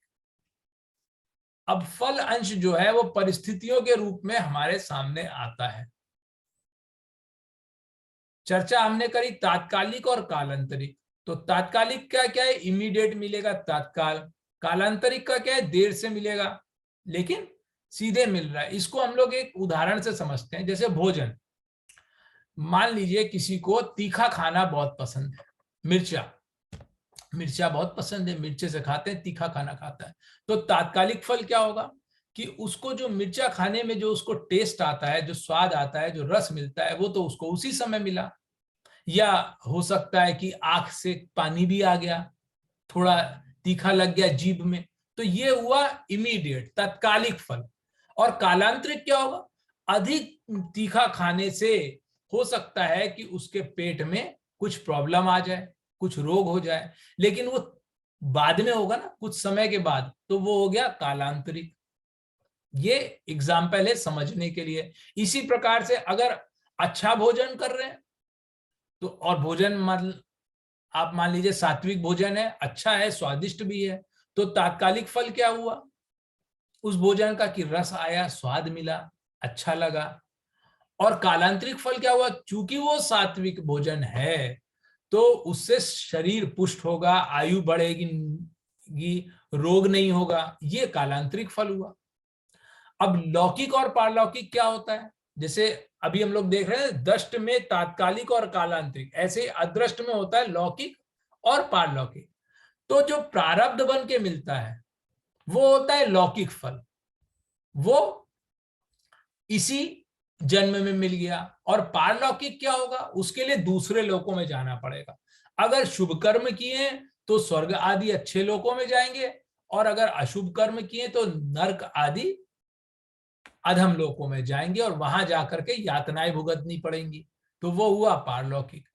अब फल अंश जो है वो परिस्थितियों के रूप में हमारे सामने आता है। चर्चा हमने करी तात्कालिक और कालांतरिक। तो तात्कालिक का क्या है, इमीडिएट मिलेगा तत्काल। कालांतरिक का क्या है, देर से मिलेगा लेकिन सीधे मिल रहा है। इसको हम लोग एक उदाहरण से समझते हैं, जैसे भोजन। मान लीजिए किसी को तीखा खाना बहुत पसंद है, मिर्चा बहुत पसंद है, मिर्चे से खाते हैं, तीखा खाना खाता है। तो तात्कालिक फल क्या होगा कि उसको जो मिर्चा खाने में जो उसको टेस्ट आता है, जो स्वाद आता है, जो रस मिलता है, वो तो उसको उसी समय मिला। या हो सकता है कि आंख से पानी भी आ गया, थोड़ा तीखा लग गया जीभ में, तो ये हुआ इमीडिएट तत्कालिक फल। और कालांतरिक क्या होगा, अधिक तीखा खाने से हो सकता है कि उसके पेट में कुछ प्रॉब्लम आ जाए, कुछ रोग हो जाए, लेकिन वो बाद में होगा ना, कुछ समय के बाद, तो वो हो गया कालांतरिक। ये एग्जाम्पल है समझने के लिए। इसी प्रकार से अगर अच्छा भोजन कर रहे हैं तो, और भोजन आप मान लीजिए सात्विक भोजन है, अच्छा है, स्वादिष्ट भी है, तो तात्कालिक फल क्या हुआ उस भोजन का कि रस आया, स्वाद मिला, अच्छा लगा। और कालांतरिक फल क्या हुआ, चूंकि वो सात्विक भोजन है तो उससे शरीर पुष्ट होगा, आयु बढ़ेगी, रोग नहीं होगा, ये कालांतरिक फल हुआ। अब लौकिक और पारलौकिक क्या होता है, जैसे अभी हम लोग देख रहे हैं दृष्ट में तात्कालिक और कालांतरिक, ऐसे अदृष्ट में होता है लौकिक और पारलौकिक। तो जो प्रारब्ध बन के मिलता है वो होता है लौकिक फल, वो इसी जन्म में मिल गया। और पारलौकिक क्या होगा, उसके लिए दूसरे लोकों में जाना पड़ेगा। अगर शुभ कर्म किए तो स्वर्ग आदि अच्छे लोकों में जाएंगे, और अगर अशुभ कर्म किए तो नरक आदि अधम लोकों में जाएंगे, और वहां जाकर के यातनाएं भुगतनी पड़ेंगी। तो वो हुआ पारलौकिक।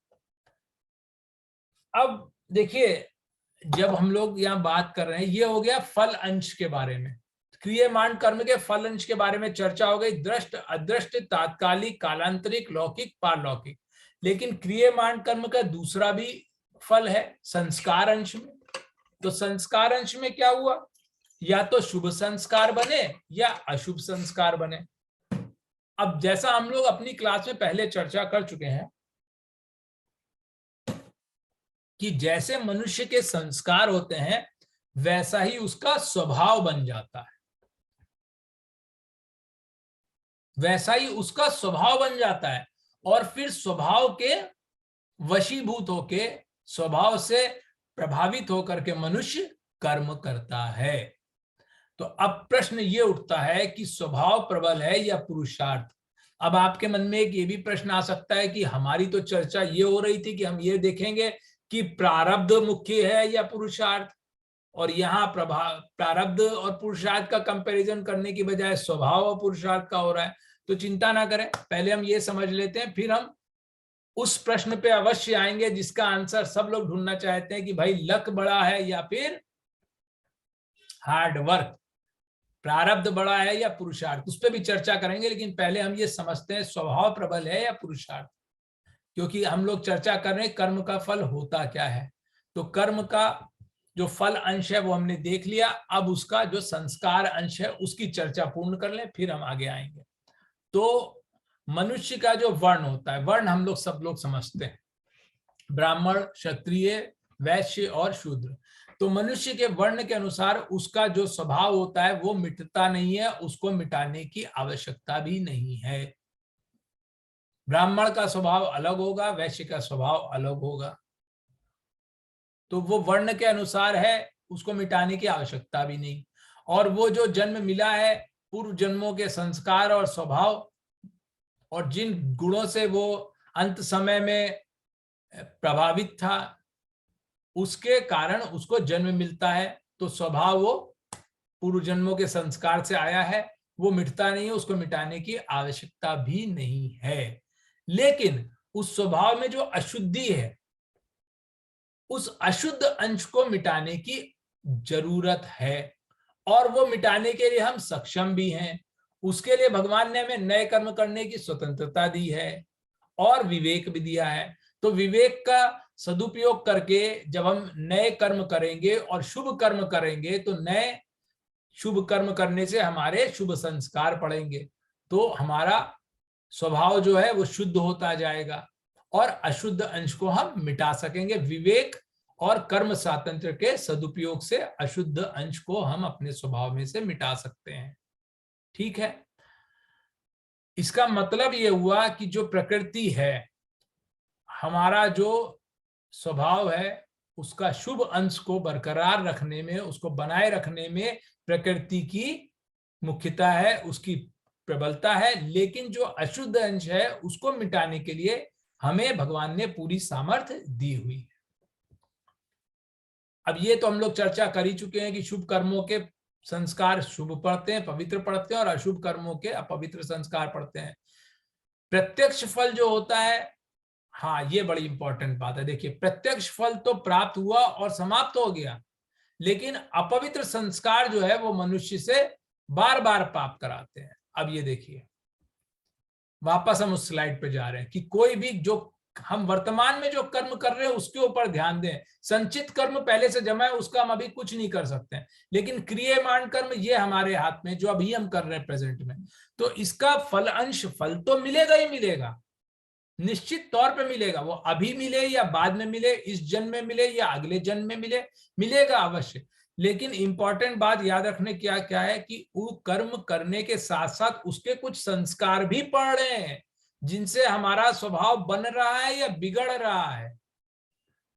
अब देखिए, जब हम लोग यहाँ बात कर रहे हैं, ये हो गया फल अंश के बारे में, क्रियमाण कर्म के फल अंश के बारे में चर्चा हो गई, दृष्ट, अदृष्ट, तात्कालिक, कालांतरिक, लौकिक, पारलौकिक। लेकिन क्रियमाण कर्म का दूसरा भी फल है संस्कार अंश में। तो संस्कार अंश में क्या हुआ, या तो शुभ संस्कार बने या अशुभ संस्कार बने। अब जैसा हम लोग अपनी क्लास में पहले चर्चा कर चुके हैं कि जैसे मनुष्य के संस्कार होते हैं वैसा ही उसका स्वभाव बन जाता है, वैसा ही उसका स्वभाव बन जाता है। और फिर स्वभाव के वशीभूत होके, स्वभाव से प्रभावित होकर के मनुष्य कर्म करता है। तो अब प्रश्न ये उठता है कि स्वभाव प्रबल है या पुरुषार्थ। अब आपके मन में एक ये भी प्रश्न आ सकता है कि हमारी तो चर्चा ये हो रही थी कि हम ये देखेंगे कि प्रारब्ध मुख्य है या पुरुषार्थ, और यहाँ प्रारब्ध और पुरुषार्थ का कंपैरिजन करने की बजाय स्वभाव और पुरुषार्थ का हो रहा है। तो चिंता ना करें, पहले हम ये समझ लेते हैं, फिर हम उस प्रश्न पे अवश्य आएंगे जिसका आंसर सब लोग ढूंढना चाहते हैं कि भाई लक बड़ा है या फिर हार्ड वर्क, प्रारब्ध बड़ा है या पुरुषार्थ, उस पर भी चर्चा करेंगे। लेकिन पहले हम ये समझते हैं स्वभाव प्रबल है या पुरुषार्थ, क्योंकि हम लोग चर्चा कर रहे हैं कर्म का फल होता क्या है। तो कर्म का जो फल अंश है वो हमने देख लिया, अब उसका जो संस्कार अंश है उसकी चर्चा पूर्ण कर लें, फिर हम आगे आएंगे। तो मनुष्य का जो वर्ण होता है, वर्ण हम लोग सब लोग समझते हैं, ब्राह्मण, क्षत्रिय, वैश्य और शूद्र। तो मनुष्य के वर्ण के अनुसार उसका जो स्वभाव होता है वो मिटता नहीं है, उसको मिटाने की आवश्यकता भी नहीं है। ब्राह्मण का स्वभाव अलग होगा, वैश्य का स्वभाव अलग होगा, तो वो वर्ण के अनुसार है, उसको मिटाने की आवश्यकता भी नहीं। और वो जो जन्म मिला है, पूर्व जन्मों के संस्कार और स्वभाव और जिन गुणों से वो अंत समय में प्रभावित था, उसके कारण उसको जन्म मिलता है। तो स्वभाव वो पूर्व जन्मों के संस्कार से आया है, वो मिटता नहीं है, उसको मिटाने की आवश्यकता भी नहीं है। लेकिन उस स्वभाव में जो अशुद्धि है उस अशुद्ध अंश को मिटाने की जरूरत है और वो मिटाने के लिए हम सक्षम भी हैं। उसके लिए भगवान ने हमें नए कर्म करने की स्वतंत्रता दी है और विवेक भी दिया है। तो विवेक का सदुपयोग करके जब हम नए कर्म करेंगे और शुभ कर्म करेंगे तो नए शुभ कर्म करने से हमारे शुभ संस्कार पड़ेंगे, तो हमारा स्वभाव जो है वो शुद्ध होता जाएगा और अशुद्ध अंश को हम मिटा सकेंगे। विवेक और कर्म स्वातंत्र्य के सदुपयोग से अशुद्ध अंश को हम अपने स्वभाव में से मिटा सकते हैं। ठीक है, इसका मतलब ये हुआ कि जो प्रकृति है, हमारा जो स्वभाव है, उसका शुभ अंश को बरकरार रखने में, उसको बनाए रखने में प्रकृति की मुख्यता है, उसकी प्रबलता है। लेकिन जो अशुद्ध अंश है उसको मिटाने के लिए हमें भगवान ने पूरी सामर्थ्य दी हुई है। अब ये तो हम लोग चर्चा कर ही चुके हैं कि शुभ कर्मों के संस्कार शुभ पड़ते हैं, पवित्र पड़ते हैं, और अशुभ कर्मों के अपवित्र संस्कार पड़ते हैं। प्रत्यक्ष फल जो होता है, हाँ ये बड़ी इंपॉर्टेंट बात है। देखिए, प्रत्यक्ष फल तो प्राप्त हुआ और समाप्त हो गया, लेकिन अपवित्र संस्कार जो है वो मनुष्य से बार बार पाप कराते हैं। अब ये देखिए, वापस हम उस स्लाइड पे जा रहे हैं कि कोई भी जो हम वर्तमान में जो कर्म कर रहे हैं उसके ऊपर ध्यान दें। संचित कर्म पहले से जमा है, उसका हम अभी कुछ नहीं कर सकते हैं, लेकिन क्रियमाण कर्म ये हमारे हाथ में, जो अभी हम कर रहे हैं प्रेजेंट में, तो इसका फल अंश, फल तो मिलेगा ही मिलेगा, निश्चित तौर पे मिलेगा। वो अभी मिले या बाद में मिले, इस जन्म में मिले या अगले जन्म में मिले, मिलेगा अवश्य। लेकिन इंपॉर्टेंट बात याद रखने क्या क्या है कि वो कर्म करने के साथ साथ उसके कुछ संस्कार भी पड़ रहे हैं, जिनसे हमारा स्वभाव बन रहा है या बिगड़ रहा है।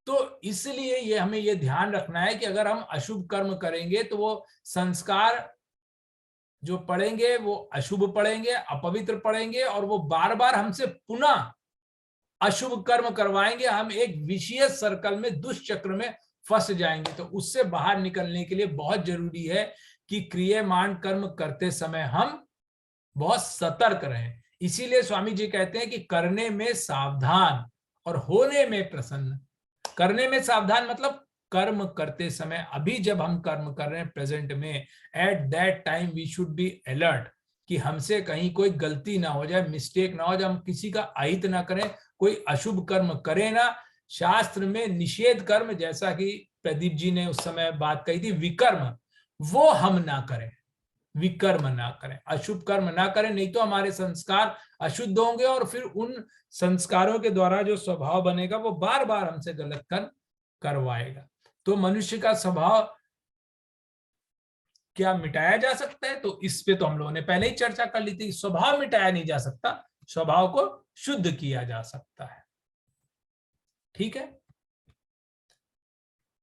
तो इसलिए ये हमें ये ध्यान रखना है कि अगर हम अशुभ कर्म करेंगे तो वो संस्कार जो पड़ेंगे वो अशुभ पड़ेंगे, अपवित्र पड़ेंगे, और वो बार बार हमसे पुनः अशुभ कर्म करवाएंगे। हम एक विशेष सर्कल में, दुष्चक्र में फंस जाएंगे। तो उससे बाहर निकलने के लिए बहुत जरूरी है कि क्रियमाण कर्म करते समय हम बहुत सतर्क रहें। इसीलिए स्वामी जी कहते हैं कि करने में सावधान और होने में प्रसन्न। करने में सावधान मतलब कर्म करते समय, अभी जब हम कर्म कर रहे हैं प्रेजेंट में, at that time we should be alert कि हमसे कहीं कोई गलती ना हो जाए, मिस्टेक ना हो जाए, हम किसी का अहित ना करें, कोई अशुभ कर्म करें ना। शास्त्र में निषेध कर्म, जैसा कि प्रदीप जी ने उस समय बात कही थी, विकर्म, वो हम ना करें, विकर्म ना करें, अशुभ कर्म ना करें, नहीं तो हमारे संस्कार अशुद्ध होंगे और फिर उन संस्कारों के द्वारा जो स्वभाव बनेगा वो बार बार हमसे गलत कर्म करवाएगा। तो मनुष्य का स्वभाव क्या मिटाया जा सकता है? तो इस पे तो हम लोगों ने पहले ही चर्चा कर ली थी। स्वभाव मिटाया नहीं जा सकता, स्वभाव को शुद्ध किया जा सकता है। ठीक है,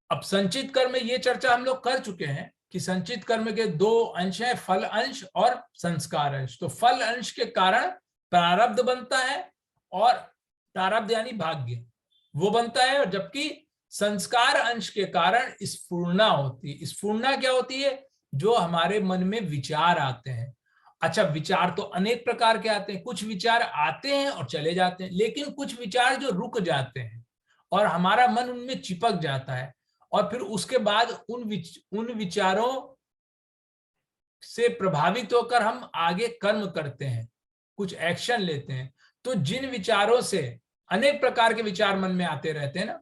अब संचित कर्म में ये चर्चा हम लोग कर चुके हैं कि संचित कर्म के दो अंश हैं, फल अंश और संस्कार अंश। तो फल अंश के कारण प्रारब्ध बनता है, और प्रारब्ध यानी भाग्य, वो बनता है, और जबकि संस्कार अंश के कारण स्फुरना होती है। स्फुरना क्या होती है? जो हमारे मन में विचार आते हैं। अच्छा, विचार तो अनेक प्रकार के आते हैं, कुछ विचार आते हैं और चले जाते हैं, लेकिन कुछ विचार जो रुक जाते हैं और हमारा मन उनमें चिपक जाता है, और फिर उसके बाद उन विचारों से प्रभावित होकर हम आगे कर्म करते हैं, कुछ एक्शन लेते हैं। तो जिन विचारों से, अनेक प्रकार के विचार मन में आते रहते हैं ना,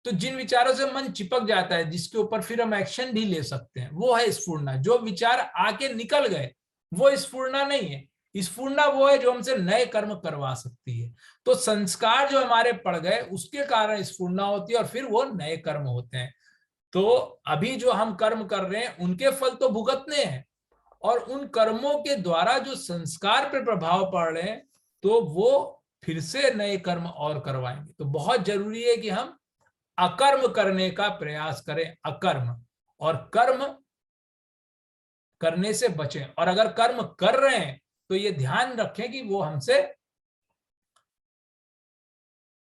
तो जिन विचारों से मन चिपक जाता है, जिसके ऊपर फिर हम एक्शन भी ले सकते हैं, वो है स्फुरना। जो विचार आके निकल गए वो स्फुरना नहीं है। स्फुरना वो है जो हमसे नए कर्म करवा सकती है। तो संस्कार जो हमारे पड़ गए उसके कारण स्फुरना होती है, और फिर वो नए कर्म होते हैं। तो अभी जो हम कर्म कर रहे हैं उनके फल तो भुगतने हैं, और उन कर्मों के द्वारा जो संस्कार पर प्रभाव पड़ रहे हैं तो वो फिर से नए कर्म और करवाएंगे। तो बहुत जरूरी है कि हम अकर्म करने का प्रयास करें, अकर्म, और कर्म करने से बचें। और अगर कर्म कर रहे हैं तो ये ध्यान रखें कि वो हमसे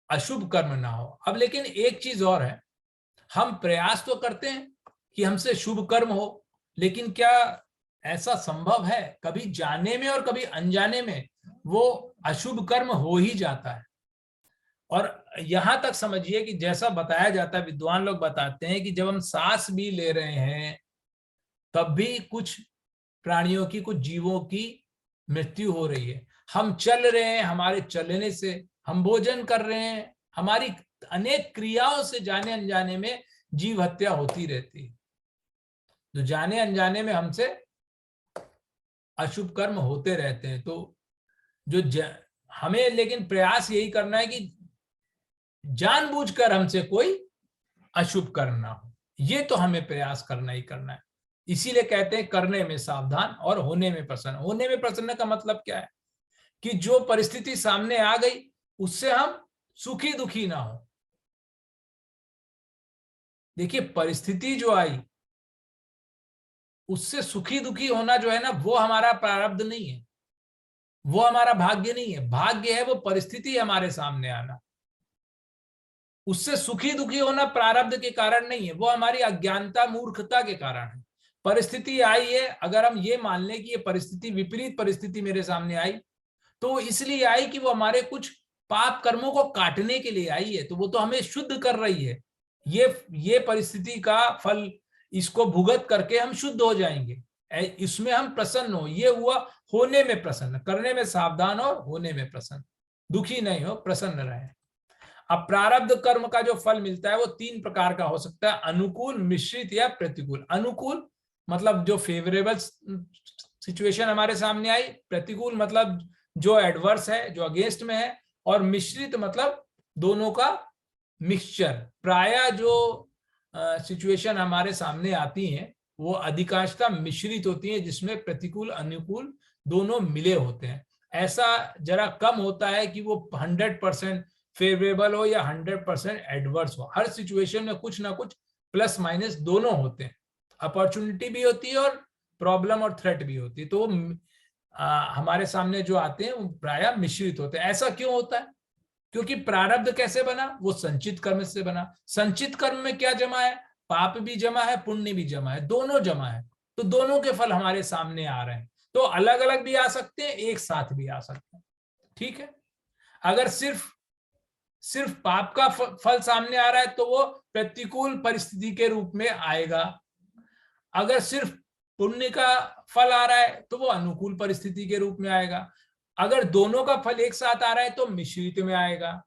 अशुभ कर्म ना हो। अब लेकिन एक चीज और है, हम प्रयास तो करते हैं कि हमसे शुभ कर्म हो, लेकिन क्या ऐसा संभव है? कभी जाने में और कभी अनजाने में वो अशुभ कर्म हो ही जाता है। और यहां तक समझिए कि जैसा बताया जाता है, विद्वान लोग बताते हैं कि जब हम सांस भी ले रहे हैं तब भी कुछ प्राणियों की, कुछ जीवों की मृत्यु हो रही है। हम चल रहे हैं, हमारे चलने से, हम भोजन कर रहे हैं, हमारी अनेक क्रियाओं से जाने अनजाने में जीव हत्या होती रहती है। तो जाने अनजाने में हमसे अशुभ कर्म होते रहते हैं। तो हमें लेकिन प्रयास यही करना है कि जानबूझकर हमसे कोई अशुभ कर्म ना हो, ये तो हमें प्रयास करना ही करना है। इसीलिए कहते हैं करने में सावधान और होने में प्रसन्न। होने में प्रसन्न का मतलब क्या है कि जो परिस्थिति सामने आ गई उससे हम सुखी दुखी ना हो। देखिए, परिस्थिति जो आई उससे सुखी दुखी होना जो है ना, वो हमारा प्रारब्ध नहीं है, वो हमारा भाग्य नहीं है। भाग्य है वो परिस्थिति हमारे सामने आना। उससे सुखी दुखी होना प्रारब्ध के कारण नहीं है, वो हमारी अज्ञानता, मूर्खता के कारण है। परिस्थिति आई है, अगर हम ये मान लें कि ये परिस्थिति, विपरीत परिस्थिति मेरे सामने आई, तो इसलिए आई कि वो हमारे कुछ पाप कर्मों को काटने के लिए आई है, तो वो तो हमें शुद्ध कर रही है। ये परिस्थिति का फल, इसको भुगत करके हम शुद्ध हो जाएंगे, इसमें हम प्रसन्न हो। ये हुआ होने में प्रसन्न, करने में सावधान और होने में प्रसन्न। दुखी नहीं हो, प्रसन्न रहे। अब प्रारब्ध कर्म का जो फल मिलता है वो 3 प्रकार का हो सकता है, अनुकूल, मिश्रित या प्रतिकूल। अनुकूल मतलब जो फेवरेबल सिचुएशन हमारे सामने आई, प्रतिकूल मतलब जो एडवर्स है, जो अगेंस्ट में है, और मिश्रित मतलब दोनों का मिक्सचर। प्रायः जो सिचुएशन हमारे सामने आती हैं वो अधिकांशतः मिश्रित होती है, जिसमें प्रतिकूल अनुकूल दोनों मिले होते हैं। ऐसा जरा कम होता है कि वो 100% फेवरेबल हो या 100% एडवर्स हो। हर सिचुएशन में कुछ ना कुछ प्लस माइनस दोनों होते हैं, अपॉर्चुनिटी भी होती है और प्रॉब्लम और थ्रेट भी होती है। तो हमारे सामने जो आते हैं वो प्रायः मिश्रित होते हैं। ऐसा क्यों होता है? क्योंकि प्रारब्ध कैसे बना? वो संचित कर्म से बना। संचित कर्म में क्या जमा है? पाप भी जमा है, पुण्य भी जमा है, दोनों जमा है। तो दोनों के फल हमारे सामने आ रहे हैं। तो अलग अलग भी आ सकते हैं, एक साथ भी आ सकते हैं। ठीक है, अगर सिर्फ पाप का फल सामने आ रहा है तो वो प्रतिकूल परिस्थिति के रूप में आएगा। अगर सिर्फ पुण्य का फल आ रहा है तो वो अनुकूल परिस्थिति के रूप में आएगा। अगर दोनों का फल एक साथ आ रहा है तो मिश्रित में आएगा।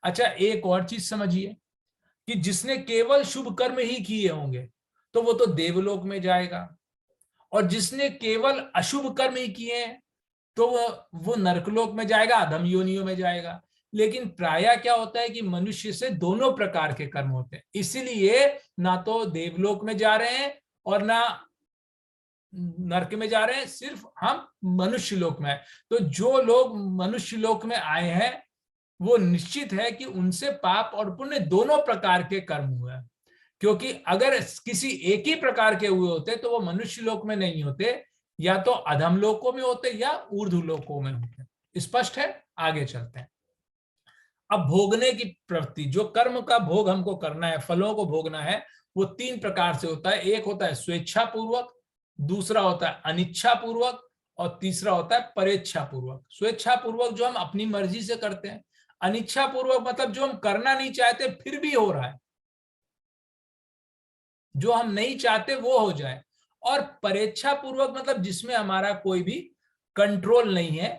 अच्छा, एक और चीज समझिए कि जिसने केवल शुभ कर्म ही किए होंगे तो वो तो देवलोक में जाएगा, और जिसने केवल अशुभ कर्म ही किए हैं तो वो नरकलोक में जाएगा, अधम योनियों में जाएगा। लेकिन प्रायः क्या होता है कि मनुष्य से दोनों प्रकार के कर्म होते हैं, इसीलिए ना तो देवलोक में जा रहे हैं और ना नरक में जा रहे हैं, सिर्फ हम मनुष्य लोक में है। तो जो लोग मनुष्य लोक में आए हैं वो निश्चित है कि उनसे पाप और पुण्य दोनों प्रकार के कर्म हुए हैं। क्योंकि अगर किसी एक ही प्रकार के हुए होते तो वो मनुष्य लोक में नहीं होते, या तो अधम लोकों में होते या ऊर्ध्व लोकों में होते। स्पष्ट है? आगे चलते हैं। अब भोगने की प्रवृत्ति, जो कर्म का भोग हमको करना है, फलों को भोगना है, वो 3 प्रकार से होता है। एक होता है स्वेच्छा पूर्वक, दूसरा होता है अनिच्छा पूर्वक, और तीसरा होता है परेच्छा पूर्वक। स्वेच्छा पूर्वक जो हम अपनी मर्जी से करते हैं, अनिच्छा पूर्वक मतलब जो हम करना नहीं चाहते फिर भी हो रहा है, जो हम नहीं चाहते वो हो जाए, और परेच्छा पूर्वक मतलब जिसमें हमारा कोई भी कंट्रोल नहीं है,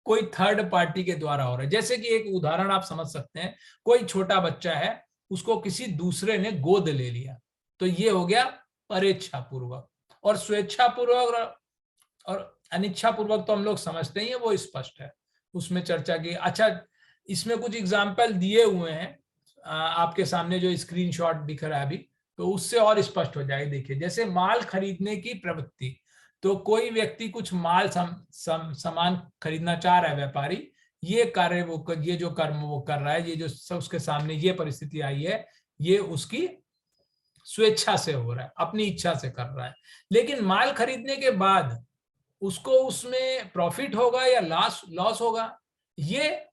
कोई थर्ड पार्टी के द्वारा हो रहा है। जैसे कि एक उदाहरण आप समझ सकते हैं, कोई छोटा बच्चा है, उसको किसी दूसरे ने गोद ले लिया, तो ये हो गया परेच्छा पूर्वक। और स्वेच्छा पूर्वक और अनिच्छा पूर्वक तो हम लोग समझते ही हैं, वो स्पष्ट है, उसमें चर्चा की। अच्छा, इसमें कुछ एग्जाम्पल दिए हुए हैं आपके सामने, जो स्क्रीनशॉट दिख रहा है अभी, तो उससे और स्पष्ट हो जाएगा। देखिए, जैसे माल खरीदने की प्रवृत्ति, तो कोई व्यक्ति कुछ माल सामान खरीदना चाह रहा है, व्यापारी, ये कार्य वो, ये जो कर्म वो कर रहा है, ये जो सब उसके सामने ये परिस्थिति आई है, ये उसकी स्वेच्छा से हो रहा है, अपनी इच्छा से कर रहा है। लेकिन माल खरीदने के बाद उसको उसमें प्रॉफिट होगा या लॉस होगा, ये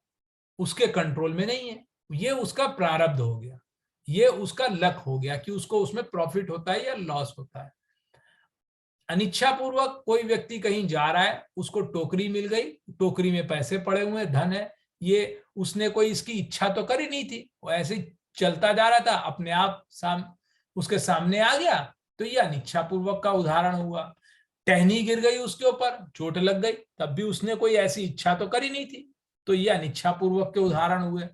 उसके कंट्रोल में नहीं है। ये उसका प्रारब्ध हो गया, ये उसका लक हो गया कि उसको उसमें प्रॉफिट होता है या लॉस होता है। अनिच्छा पूर्वक कोई व्यक्ति कहीं जा रहा है, उसको टोकरी मिल गई, टोकरी में पैसे पड़े हुए, धन है, ये उसने कोई इसकी इच्छा तो करी नहीं थी, वो ऐसे ही चलता जा रहा था, अपने आप उसके सामने आ गया, तो ये अनिच्छा पूर्वक का उदाहरण हुआ। टहनी गिर गई उसके ऊपर, चोट लग गई, तब भी उसने कोई ऐसी इच्छा तो करी नहीं थी, तो ये अनिच्छा पूर्वक के उदाहरण हुए।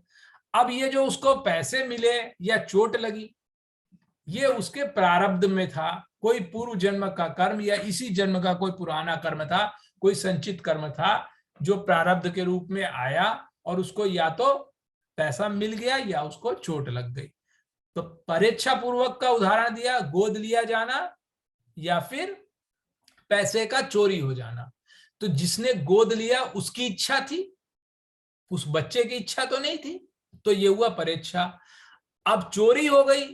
अब ये जो उसको पैसे मिले या चोट लगी, ये उसके प्रारब्ध में था, कोई पूर्व जन्म का कर्म या इसी जन्म का कोई पुराना कर्म था, कोई संचित कर्म था जो प्रारब्ध के रूप में आया और उसको या तो पैसा मिल गया या उसको चोट लग गई। तो परेच्छा पूर्वक का उदाहरण दिया, गोद लिया जाना या फिर पैसे का चोरी हो जाना। तो जिसने गोद लिया उसकी इच्छा थी, उस बच्चे की इच्छा तो नहीं थी, तो ये हुआ परेच्छा। अब चोरी हो गई,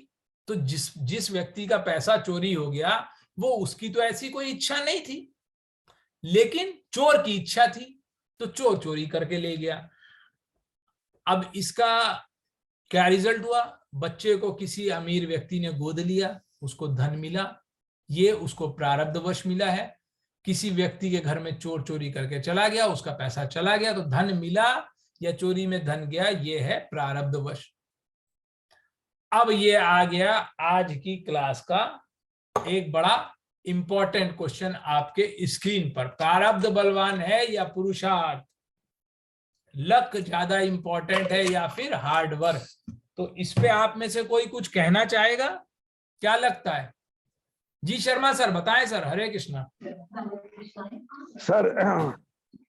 तो जिस व्यक्ति का पैसा चोरी हो गया वो उसकी तो ऐसी कोई इच्छा नहीं थी, लेकिन चोर की इच्छा थी, तो चोर चोरी करके ले गया। अब इसका क्या रिजल्ट हुआ? बच्चे को किसी अमीर व्यक्ति ने गोद लिया, उसको धन मिला, ये उसको प्रारब्धवश मिला है। किसी व्यक्ति के घर में चोर चोरी करके चला गया, उसका पैसा चला गया, तो धन मिला या चोरी में धन गया, ये है प्रारब्धवश। अब ये आ गया आज की क्लास का एक बड़ा इंपॉर्टेंट क्वेश्चन आपके स्क्रीन पर। प्रारब्ध बलवान है या पुरुषार्थ? लक ज्यादा इंपॉर्टेंट है या फिर हार्ड वर्क? तो इस पे आप में से कोई कुछ कहना चाहेगा? क्या लगता है? जी शर्मा सर बताएं सर। हरे कृष्णा सर।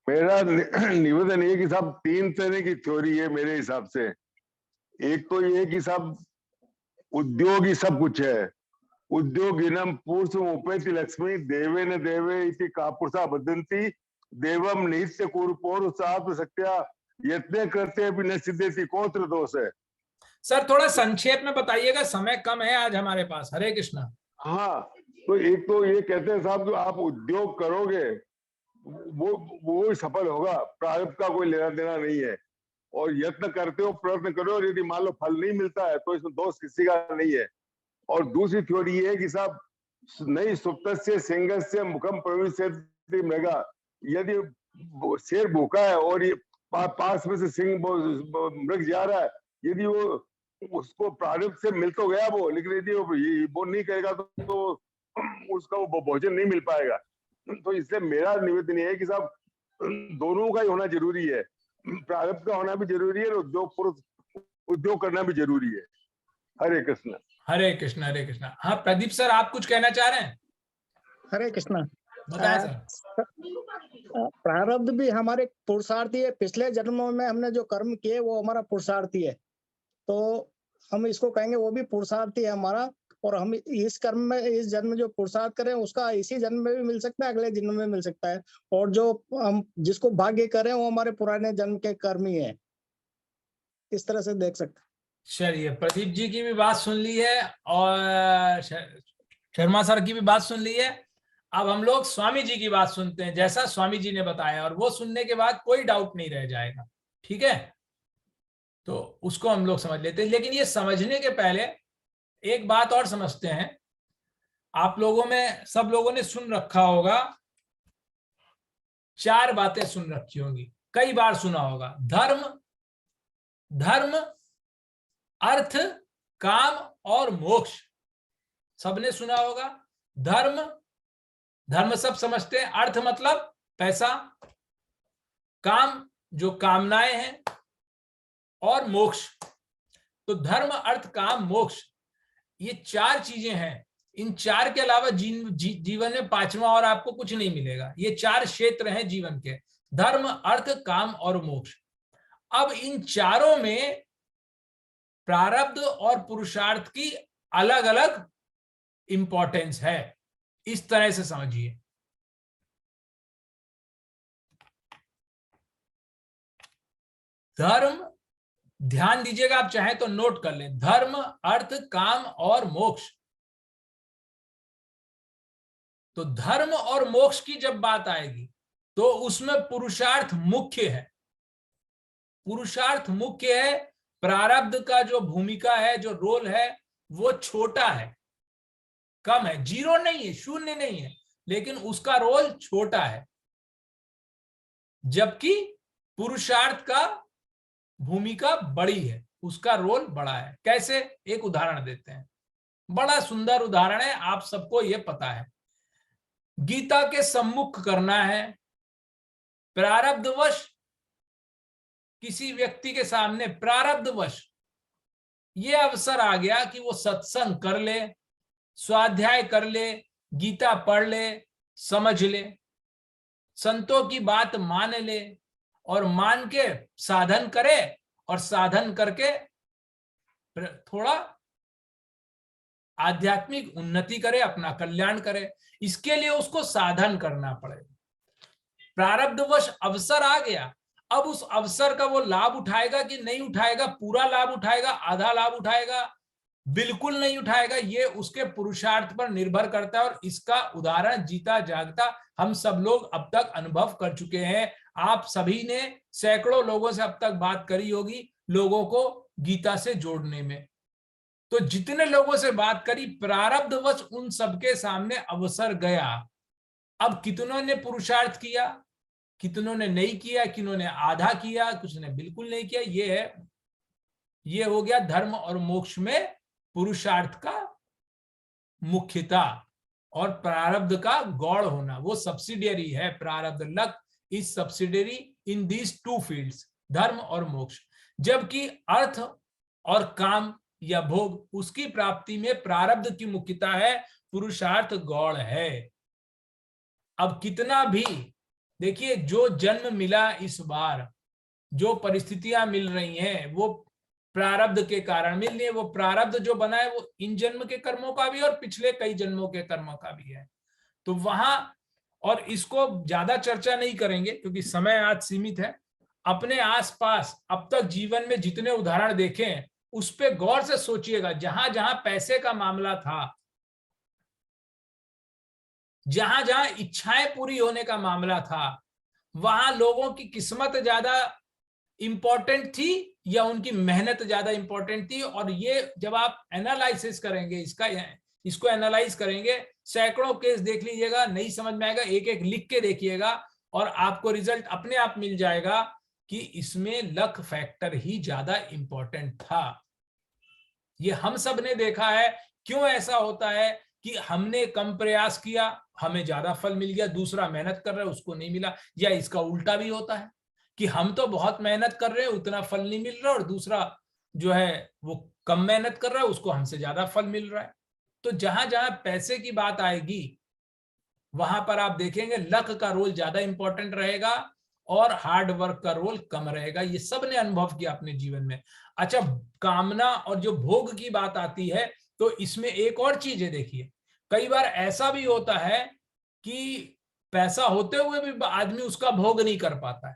मेरा निवेदन ये कि साहब 3 तरह की थ्योरी है मेरे हिसाब से। एक तो ये कि साहब उद्योग ही सब कुछ है। उद्योगिनम पुरुषम उपेति लक्ष्मी देवे न देवे इति कापुरुषा बदंती देवम नित्य कुरुपोरुषात्म शक्त्या यत्ने करते भी न सिद्धेति कोत्र दोष है। सर थोड़ा संक्षेप में बताइएगा, समय कम है आज हमारे पास। हरे कृष्णा। हाँ, तो एक तो ये कहते हैं साहब जो आप उद्योग करोगे वो सफल होगा, प्रारब्ध का कोई लेना देना नहीं है। और यत्न करते हो, प्रयत्न करो, और यदि मान लो फल नहीं मिलता है तो इसमें दोष किसी का नहीं है। और दूसरी थ्योरी ये है कि साहब नहीं सुप्तस्य सिंहस्य मुखम प्रविशति मृगा। यदि शेर भूखा है और ये पास में से सिंह मृग जा रहा है, यदि वो उसको प्रारब्ध से मिल तो गया वो, लेकिन यदि वो नहीं करेगा तो उसका वो भोजन नहीं मिल पाएगा। तो इसलिए मेरा निवेदन ये है कि साहब दोनों का ही होना जरूरी है। प्रारब्ध का होना भी जरूरी है और उद्योग करना भी जरूरी है। हरे कृष्ण। हरे कृष्ण। हरे कृष्ण। हाँ प्रदीप सर आप कुछ कहना चाह रहे हैं? हरे कृष्णा। बताएं सर। प्रारब्ध भी हमारे पुरुषार्थी है। पिछले जन्मों में हमने जो कर्म किए वो हमारा पुरुषार्थी है, तो हम इसको कहेंगे वो भी पुरुषार्थी है हमारा। और हम इस कर्म में इस जन्म जो पुरुषार्थ करें उसका इसी जन्म में भी मिल सकता है, अगले जन्म में मिल सकता है। और जो हम जिसको भाग्य करें वो हमारे पुराने जन्म के कर्म ही है। इस तरह से देख सकते हैं। चलिए प्रदीप जी की भी बात सुन ली है और शर्मा सर की भी बात सुन ली है। अब हम लोग स्वामी जी की बात सुनते हैं, जैसा स्वामी जी ने बताया, और वो सुनने के बाद कोई डाउट नहीं रह जाएगा। ठीक है, तो उसको हम लोग समझ लेते हैं। लेकिन ये समझने के पहले एक बात और समझते हैं। आप लोगों में सब लोगों ने सुन रखा होगा, 4 बातें सुन रखी होंगी, कई बार सुना होगा। धर्म, अर्थ, काम और मोक्ष। सबने सुना होगा। धर्म सब समझते हैं। अर्थ मतलब पैसा, काम जो कामनाएं हैं, और मोक्ष। तो धर्म, अर्थ, काम, मोक्ष, ये 4 चीजें हैं। इन 4 के अलावा जीवन में 5वां और आपको कुछ नहीं मिलेगा। ये 4 क्षेत्र हैं जीवन के, धर्म, अर्थ, काम और मोक्ष। अब इन चारों में प्रारब्ध और पुरुषार्थ की अलग अलग इंपॉर्टेंस है। इस तरह से समझिए। धर्म, ध्यान दीजिएगा, आप चाहें तो नोट कर लें। धर्म, अर्थ, काम और मोक्ष। तो धर्म और मोक्ष की जब बात आएगी तो उसमें पुरुषार्थ मुख्य है। पुरुषार्थ मुख्य है। प्रारब्ध का जो भूमिका है, जो रोल है, वो छोटा है, कम है, 0 नहीं है, 0 नहीं है, लेकिन उसका रोल छोटा है। जबकि पुरुषार्थ का भूमिका बड़ी है, उसका रोल बड़ा है। कैसे? एक उदाहरण देते हैं, बड़ा सुंदर उदाहरण है, आप सबको ये पता है। गीता के सम्मुख करना है, प्रारब्धवश किसी व्यक्ति के सामने प्रारब्धवश ये अवसर आ गया कि वो सत्संग कर ले, स्वाध्याय कर ले, गीता पढ़ ले, समझ ले, संतों की बात मान ले और मान के साधन करे और साधन करके थोड़ा आध्यात्मिक उन्नति करे, अपना कल्याण करे। इसके लिए उसको साधन करना पड़ेगा। प्रारब्धवश अवसर आ गया, अब उस अवसर का वो लाभ उठाएगा कि नहीं उठाएगा, पूरा लाभ उठाएगा, आधा लाभ उठाएगा, बिल्कुल नहीं उठाएगा, ये उसके पुरुषार्थ पर निर्भर करता है। और इसका उदाहरण जीता जागता हम सब लोग अब तक अनुभव कर चुके हैं। आप सभी ने सैकड़ों लोगों से अब तक बात करी होगी लोगों को गीता से जोड़ने में। तो जितने लोगों से बात करी, प्रारब्धवश उन सबके सामने अवसर गया। अब कितनों ने पुरुषार्थ किया, कितनों ने नहीं किया, किन्होंने आधा किया, कुछ ने बिल्कुल नहीं किया। ये हो गया धर्म और मोक्ष में पुरुषार्थ का मुख्यता और प्रारब्ध का गौड़ होना। वो सब्सिडियरी है, प्रारब्ध luck is subsidiary in these two fields, धर्म और मोक्ष। जबकि अर्थ और काम या भोग, उसकी प्राप्ति में प्रारब्ध की मुख्यता है, पुरुषार्थ गौड़ है। अब कितना भी देखिए, जो जन्म मिला इस बार, जो परिस्थितियां मिल रही हैं, वो प्रारब्ध के कारण मिल रही है। वो प्रारब्ध जो बना है वो इन जन्म के कर्मों का भी और पिछले कई जन्मों के कर्मों का भी है। तो वहां, और इसको ज्यादा चर्चा नहीं करेंगे क्योंकि समय आज सीमित है। अपने आसपास अब तक जीवन में जितने उदाहरण देखे हैं उस पे गौर से सोचिएगा। जहां जहां पैसे का मामला था, जहां जहां इच्छाएं पूरी होने का मामला था, वहां लोगों की किस्मत ज्यादा इंपॉर्टेंट थी या उनकी मेहनत ज्यादा इंपॉर्टेंट थी। और ये जब आप एनालिसिस करेंगे, इसको एनालाइज करेंगे, सैकड़ों केस देख लीजिएगा, नहीं समझ में आएगा, एक एक लिख के देखिएगा और आपको रिजल्ट अपने आप मिल जाएगा कि इसमें लक फैक्टर ही ज्यादा इंपॉर्टेंट था। ये हम सब ने देखा है। क्यों ऐसा होता है कि हमने कम प्रयास किया, हमें ज्यादा फल मिल गया, दूसरा मेहनत कर रहा है उसको नहीं मिला। या इसका उल्टा भी होता है कि हम तो बहुत मेहनत कर रहे हैं, उतना फल नहीं मिल रहा, और दूसरा जो है वो कम मेहनत कर रहा है, उसको हमसे ज्यादा फल मिल रहा है। तो जहां जहां पैसे की बात आएगी वहां पर आप देखेंगे लक का रोल ज्यादा इंपॉर्टेंट रहेगा और हार्ड वर्क का रोल कम रहेगा। ये सब ने अनुभव किया अपने जीवन में। अच्छा, कामना और जो भोग की बात आती है तो इसमें एक और चीज है। देखिए, कई बार ऐसा भी होता है कि पैसा होते हुए भी आदमी उसका भोग नहीं कर पाता है।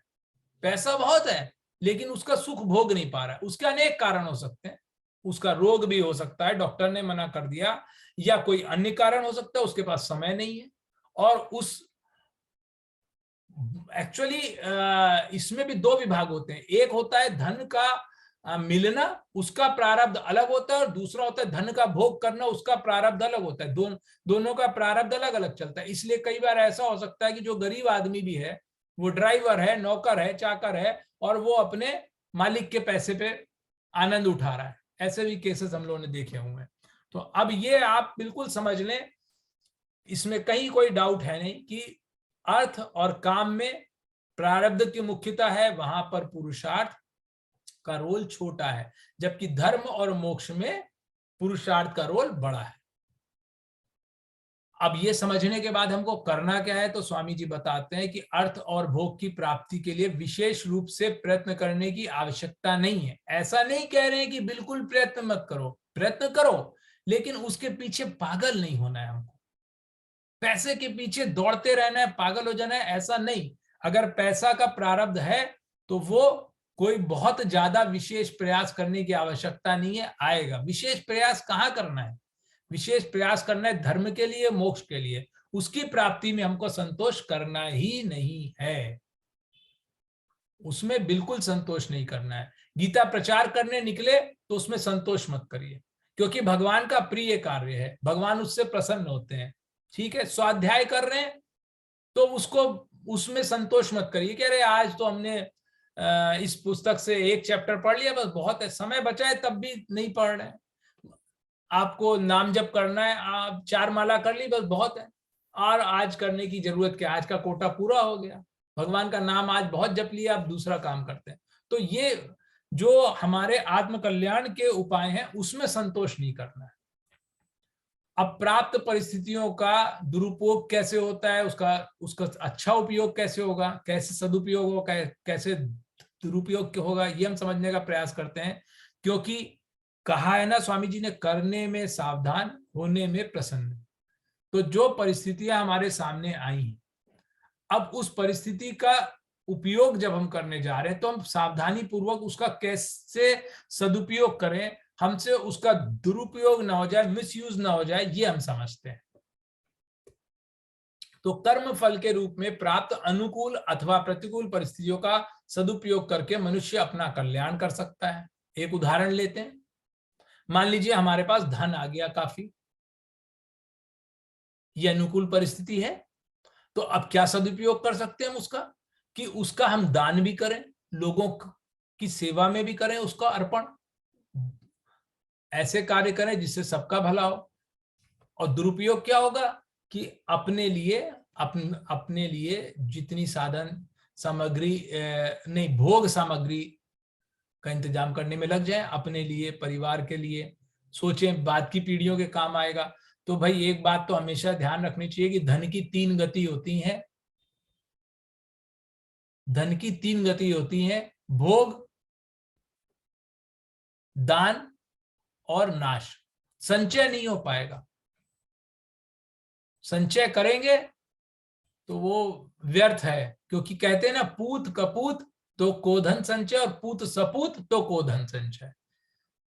पैसा बहुत है लेकिन उसका सुख भोग नहीं पा रहा है। उसके अनेक कारण हो सकते हैं। उसका रोग भी हो सकता है, डॉक्टर ने मना कर दिया, या कोई अन्य कारण हो सकता है, उसके पास समय नहीं है। और उस एक्चुअली इसमें भी दो विभाग होते हैं। एक होता है धन का मिलना, उसका प्रारब्ध अलग होता है, और दूसरा होता है धन का भोग करना, उसका प्रारब्ध अलग होता है। दोनों का प्रारब्ध अलग अलग चलता है। इसलिए कई बार ऐसा हो सकता है कि जो गरीब आदमी भी है, वो ड्राइवर है, नौकर है, चाकर है, और वो अपने मालिक के पैसे पे आनंद उठा रहा है। ऐसे भी केसेस हम लोगों ने देखे हुए हैं। तो अब ये आप बिल्कुल समझ लें, इसमें कहीं कोई डाउट है नहीं कि अर्थ और काम में प्रारब्ध की मुख्यता है, वहां पर पुरुषार्थ का रोल छोटा है, जबकि धर्म और मोक्ष में पुरुषार्थ का रोल बड़ा है। अब ये समझने के बाद हमको करना क्या है, तो स्वामी जी बताते हैं कि अर्थ और भोग की प्राप्ति के लिए विशेष रूप से प्रयत्न करने की आवश्यकता नहीं है। ऐसा नहीं कह रहे हैं कि बिल्कुल प्रयत्न मत करो, प्रयत्न करो, लेकिन उसके पीछे पागल नहीं होना है। हमको पैसे के पीछे दौड़ते रहना है, पागल हो जाना है, ऐसा नहीं। अगर पैसा का प्रारब्ध है तो वो कोई बहुत ज्यादा विशेष प्रयास करने की आवश्यकता नहीं है, आएगा। विशेष प्रयास कहाँ करना है? विशेष प्रयास करना है धर्म के लिए, मोक्ष के लिए। उसकी प्राप्ति में हमको संतोष करना ही नहीं है, उसमें बिल्कुल संतोष नहीं करना है। गीता प्रचार करने निकले तो उसमें संतोष मत करिए, क्योंकि भगवान का प्रिय कार्य है, भगवान उससे प्रसन्न होते हैं। ठीक है, स्वाध्याय कर रहे हैं तो उसमें संतोष मत करिए कि अरे आज तो हमने इस पुस्तक से एक चैप्टर पढ़ लिया बस बहुत है, समय बचा है तब भी नहीं पढ़ रहे हैं। आपको नाम जप करना है, आप 4 माला कर ली बस बहुत है, और आज करने की जरूरत क्या, आज का कोटा पूरा हो गया, भगवान का नाम आज बहुत जप लिया, आप दूसरा काम करते हैं। तो ये जो हमारे आत्म कल्याण के उपाय हैं उसमें संतोष नहीं करना है। अब प्राप्त परिस्थितियों का दुरुपयोग कैसे होता है, उसका अच्छा उपयोग कैसे होगा, कैसे सदुपयोग होगा, कैसे दुरुपयोग होगा, ये हम समझने का प्रयास करते हैं। क्योंकि कहा है ना स्वामी जी ने, करने में सावधान, होने में प्रसन्न। तो जो परिस्थितियां हमारे सामने आई, अब उस परिस्थिति का उपयोग जब हम करने जा रहे हैं तो हम सावधानी पूर्वक उसका कैसे सदुपयोग करें, हमसे उसका दुरुपयोग ना हो जाए, मिसयूज ना हो जाए, ये हम समझते हैं। तो कर्म फल के रूप में प्राप्त अनुकूल अथवा प्रतिकूल परिस्थितियों का सदुपयोग करके मनुष्य अपना कल्याण कर सकता है। एक उदाहरण लेते हैं। मान लीजिए हमारे पास धन आ गया काफी, ये अनुकूल परिस्थिति है, तो अब क्या सदुपयोग कर सकते हैं हम उसका, कि उसका हम दान भी करें, लोगों की सेवा में भी करें, उसका अर्पण, ऐसे कार्य करें जिससे सबका भला हो। और दुरुपयोग क्या होगा कि अपने लिए जितनी साधन सामग्री नहीं, भोग सामग्री का इंतजाम करने में लग जाए, अपने लिए, परिवार के लिए सोचें, बाद की पीढ़ियों के काम आएगा। तो भाई एक बात तो हमेशा ध्यान रखनी चाहिए कि धन की 3 गति होती है। धन की 3 गति होती है, भोग, दान और नाश। संचय नहीं हो पाएगा। संचय करेंगे तो वो व्यर्थ है, क्योंकि कहते हैं ना, पूत कपूत तो कोधन संचय और पूत सपूत तो कोधन संचय।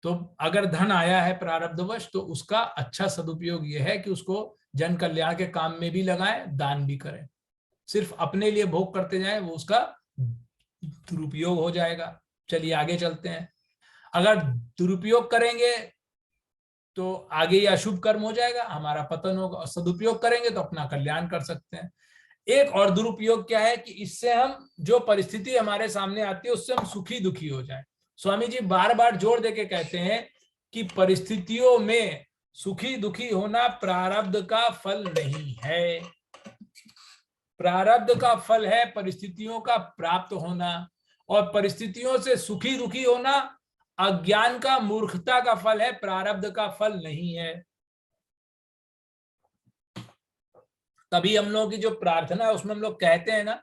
तो अगर धन आया है प्रारब्धवश तो उसका अच्छा सदुपयोग यह है कि उसको जन कल्याण के काम में भी लगाएं, दान भी करें। सिर्फ अपने लिए भोग करते जाएं, वो उसका दुरुपयोग हो जाएगा। चलिए आगे चलते हैं। अगर दुरुपयोग करेंगे तो आगे ये अशुभ कर्म हो जाएगा, हमारा पतन होगा, और सदुपयोग करेंगे तो अपना कल्याण कर सकते हैं। एक और दुरुपयोग क्या है कि इससे हम, जो परिस्थिति हमारे सामने आती है उससे हम सुखी दुखी हो जाएं। स्वामी जी बार बार जोर देके कहते हैं कि परिस्थितियों में सुखी दुखी होना प्रारब्ध का फल नहीं है। प्रारब्ध का फल है परिस्थितियों का प्राप्त होना, और परिस्थितियों से सुखी दुखी होना अज्ञान का, मूर्खता का फल है, प्रारब्ध का फल नहीं है। तभी हम लोगों की जो प्रार्थना है उसमें हम लोग कहते हैं ना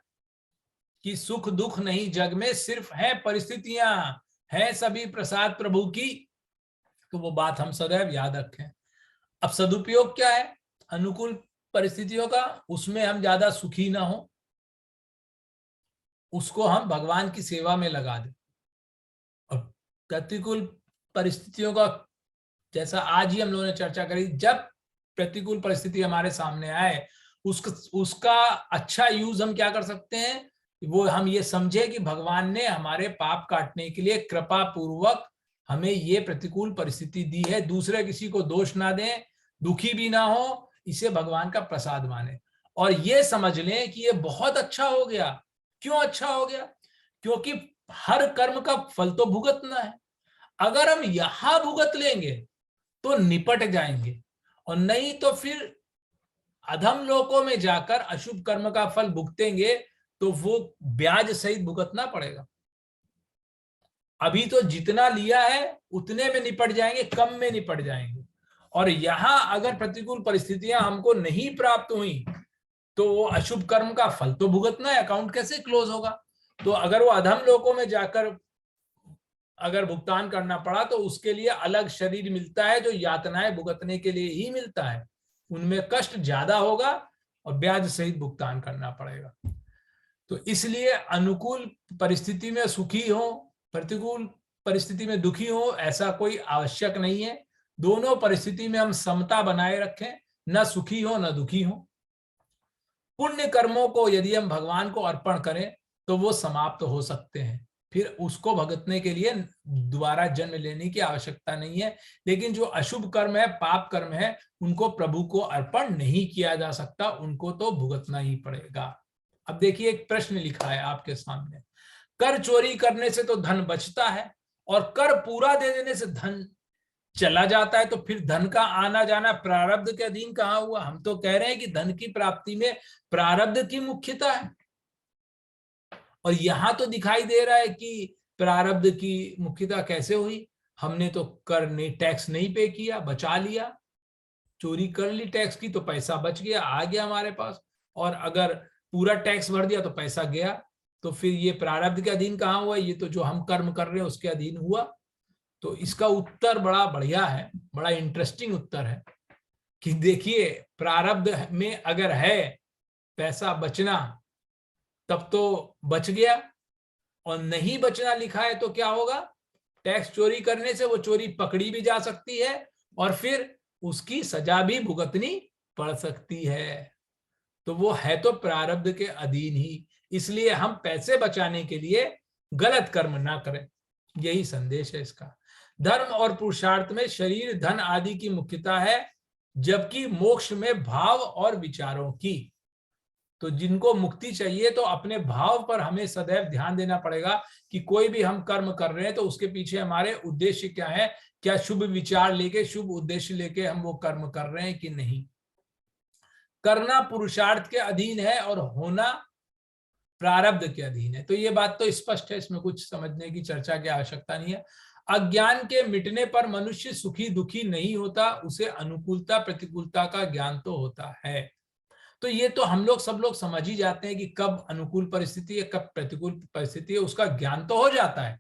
कि सुख दुख नहीं जग में, सिर्फ है परिस्थितियां, है सभी प्रसाद प्रभु की। तो वो बात हम सदैव याद रखें। अब सदुपयोग क्या है अनुकूल परिस्थितियों का, उसमें हम ज्यादा सुखी ना हो, उसको हम भगवान की सेवा में लगा दें। और प्रतिकूल परिस्थितियों का, जैसा आज ही हम लोगों ने चर्चा करी, जब प्रतिकूल परिस्थिति हमारे सामने आए उसका अच्छा यूज हम क्या कर सकते हैं, वो हम ये समझे कि भगवान ने हमारे पाप काटने के लिए कृपा पूर्वक हमें ये प्रतिकूल परिस्थिति दी है। दूसरे किसी को दोष ना दें, दुखी भी ना हो, इसे भगवान का प्रसाद माने और ये समझ लें कि ये बहुत अच्छा हो गया। क्यों अच्छा हो गया? क्योंकि हर कर्म का फल तो भुगतना है। अगर हम यहां भुगत लेंगे तो निपट जाएंगे, और नहीं तो फिर अधम लोकों में जाकर अशुभ कर्म का फल भुगतेंगे तो वो ब्याज सहित भुगतना पड़ेगा। अभी तो जितना लिया है उतने में निपट जाएंगे, कम में निपट जाएंगे। और यहां अगर प्रतिकूल परिस्थितियां हमको नहीं प्राप्त हुई तो वो अशुभ कर्म का फल तो भुगतना है, अकाउंट कैसे क्लोज होगा? तो अगर वो अधम लोकों में जाकर अगर भुगतान करना पड़ा तो उसके लिए अलग शरीर मिलता है जो यातनाएं भुगतने के लिए ही मिलता है। उनमें कष्ट ज्यादा होगा और ब्याज सहित भुगतान करना पड़ेगा। तो इसलिए अनुकूल परिस्थिति में सुखी हो, प्रतिकूल परिस्थिति में दुखी हो, ऐसा कोई आवश्यक नहीं है। दोनों परिस्थिति में हम समता बनाए रखें, न सुखी हो न दुखी हो। पुण्य कर्मों को यदि हम भगवान को अर्पण करें तो वो समाप्त हो सकते हैं, फिर उसको भुगतने के लिए दोबारा जन्म लेने की आवश्यकता नहीं है। लेकिन जो अशुभ कर्म है, पाप कर्म है, उनको प्रभु को अर्पण नहीं किया जा सकता, उनको तो भुगतना ही पड़ेगा। अब देखिए एक प्रश्न लिखा है आपके सामने, कर चोरी करने से तो धन बचता है, और कर पूरा दे देने से धन चला जाता है, तो फिर धन का आना जाना प्रारब्ध के अधीन कहाँ हुआ? हम तो कह रहे हैं कि धन की प्राप्ति में प्रारब्ध की मुख्यता है, और यहां तो दिखाई दे रहा है कि प्रारब्ध की मुख्यता कैसे हुई? हमने तो कर नहीं, टैक्स नहीं पे किया, बचा लिया, चोरी कर ली टैक्स की, तो पैसा बच गया, आ गया हमारे पास, और अगर पूरा टैक्स भर दिया तो पैसा गया, तो फिर ये प्रारब्ध के अधीन कहाँ हुआ? ये तो जो हम कर्म कर रहे हैं उसके अधीन हुआ। तो इसका उत्तर बड़ा बढ़िया है, बड़ा इंटरेस्टिंग उत्तर है कि देखिए, प्रारब्ध में अगर है पैसा बचना तब तो बच गया, और नहीं बचना लिखा है तो क्या होगा? टैक्स चोरी करने से वो चोरी पकड़ी भी जा सकती है, और फिर उसकी सजा भी भुगतनी पड़ सकती है। तो वो है तो प्रारब्ध के अधीन ही, इसलिए हम पैसे बचाने के लिए गलत कर्म ना करें, यही संदेश है इसका। धर्म और पुरुषार्थ में शरीर, धन आदि की मुख्यता है, जबकि मोक्ष में भाव और विचारों की। तो जिनको मुक्ति चाहिए तो अपने भाव पर हमें सदैव ध्यान देना पड़ेगा कि कोई भी हम कर्म कर रहे हैं तो उसके पीछे हमारे उद्देश्य क्या है, क्या शुभ विचार लेके, शुभ उद्देश्य लेके हम वो कर्म कर रहे हैं कि नहीं। करना पुरुषार्थ के अधीन है और होना प्रारब्ध के अधीन है। तो ये बात तो स्पष्ट है, इसमें कुछ समझने की चर्चा की आवश्यकता नहीं है। अज्ञान के मिटने पर मनुष्य सुखी दुखी नहीं होता, उसे अनुकूलता प्रतिकूलता का ज्ञान तो होता है। तो ये तो हम लोग सब लोग समझ ही जाते हैं कि कब अनुकूल परिस्थिति है, कब प्रतिकूल परिस्थिति है, उसका ज्ञान तो हो जाता है।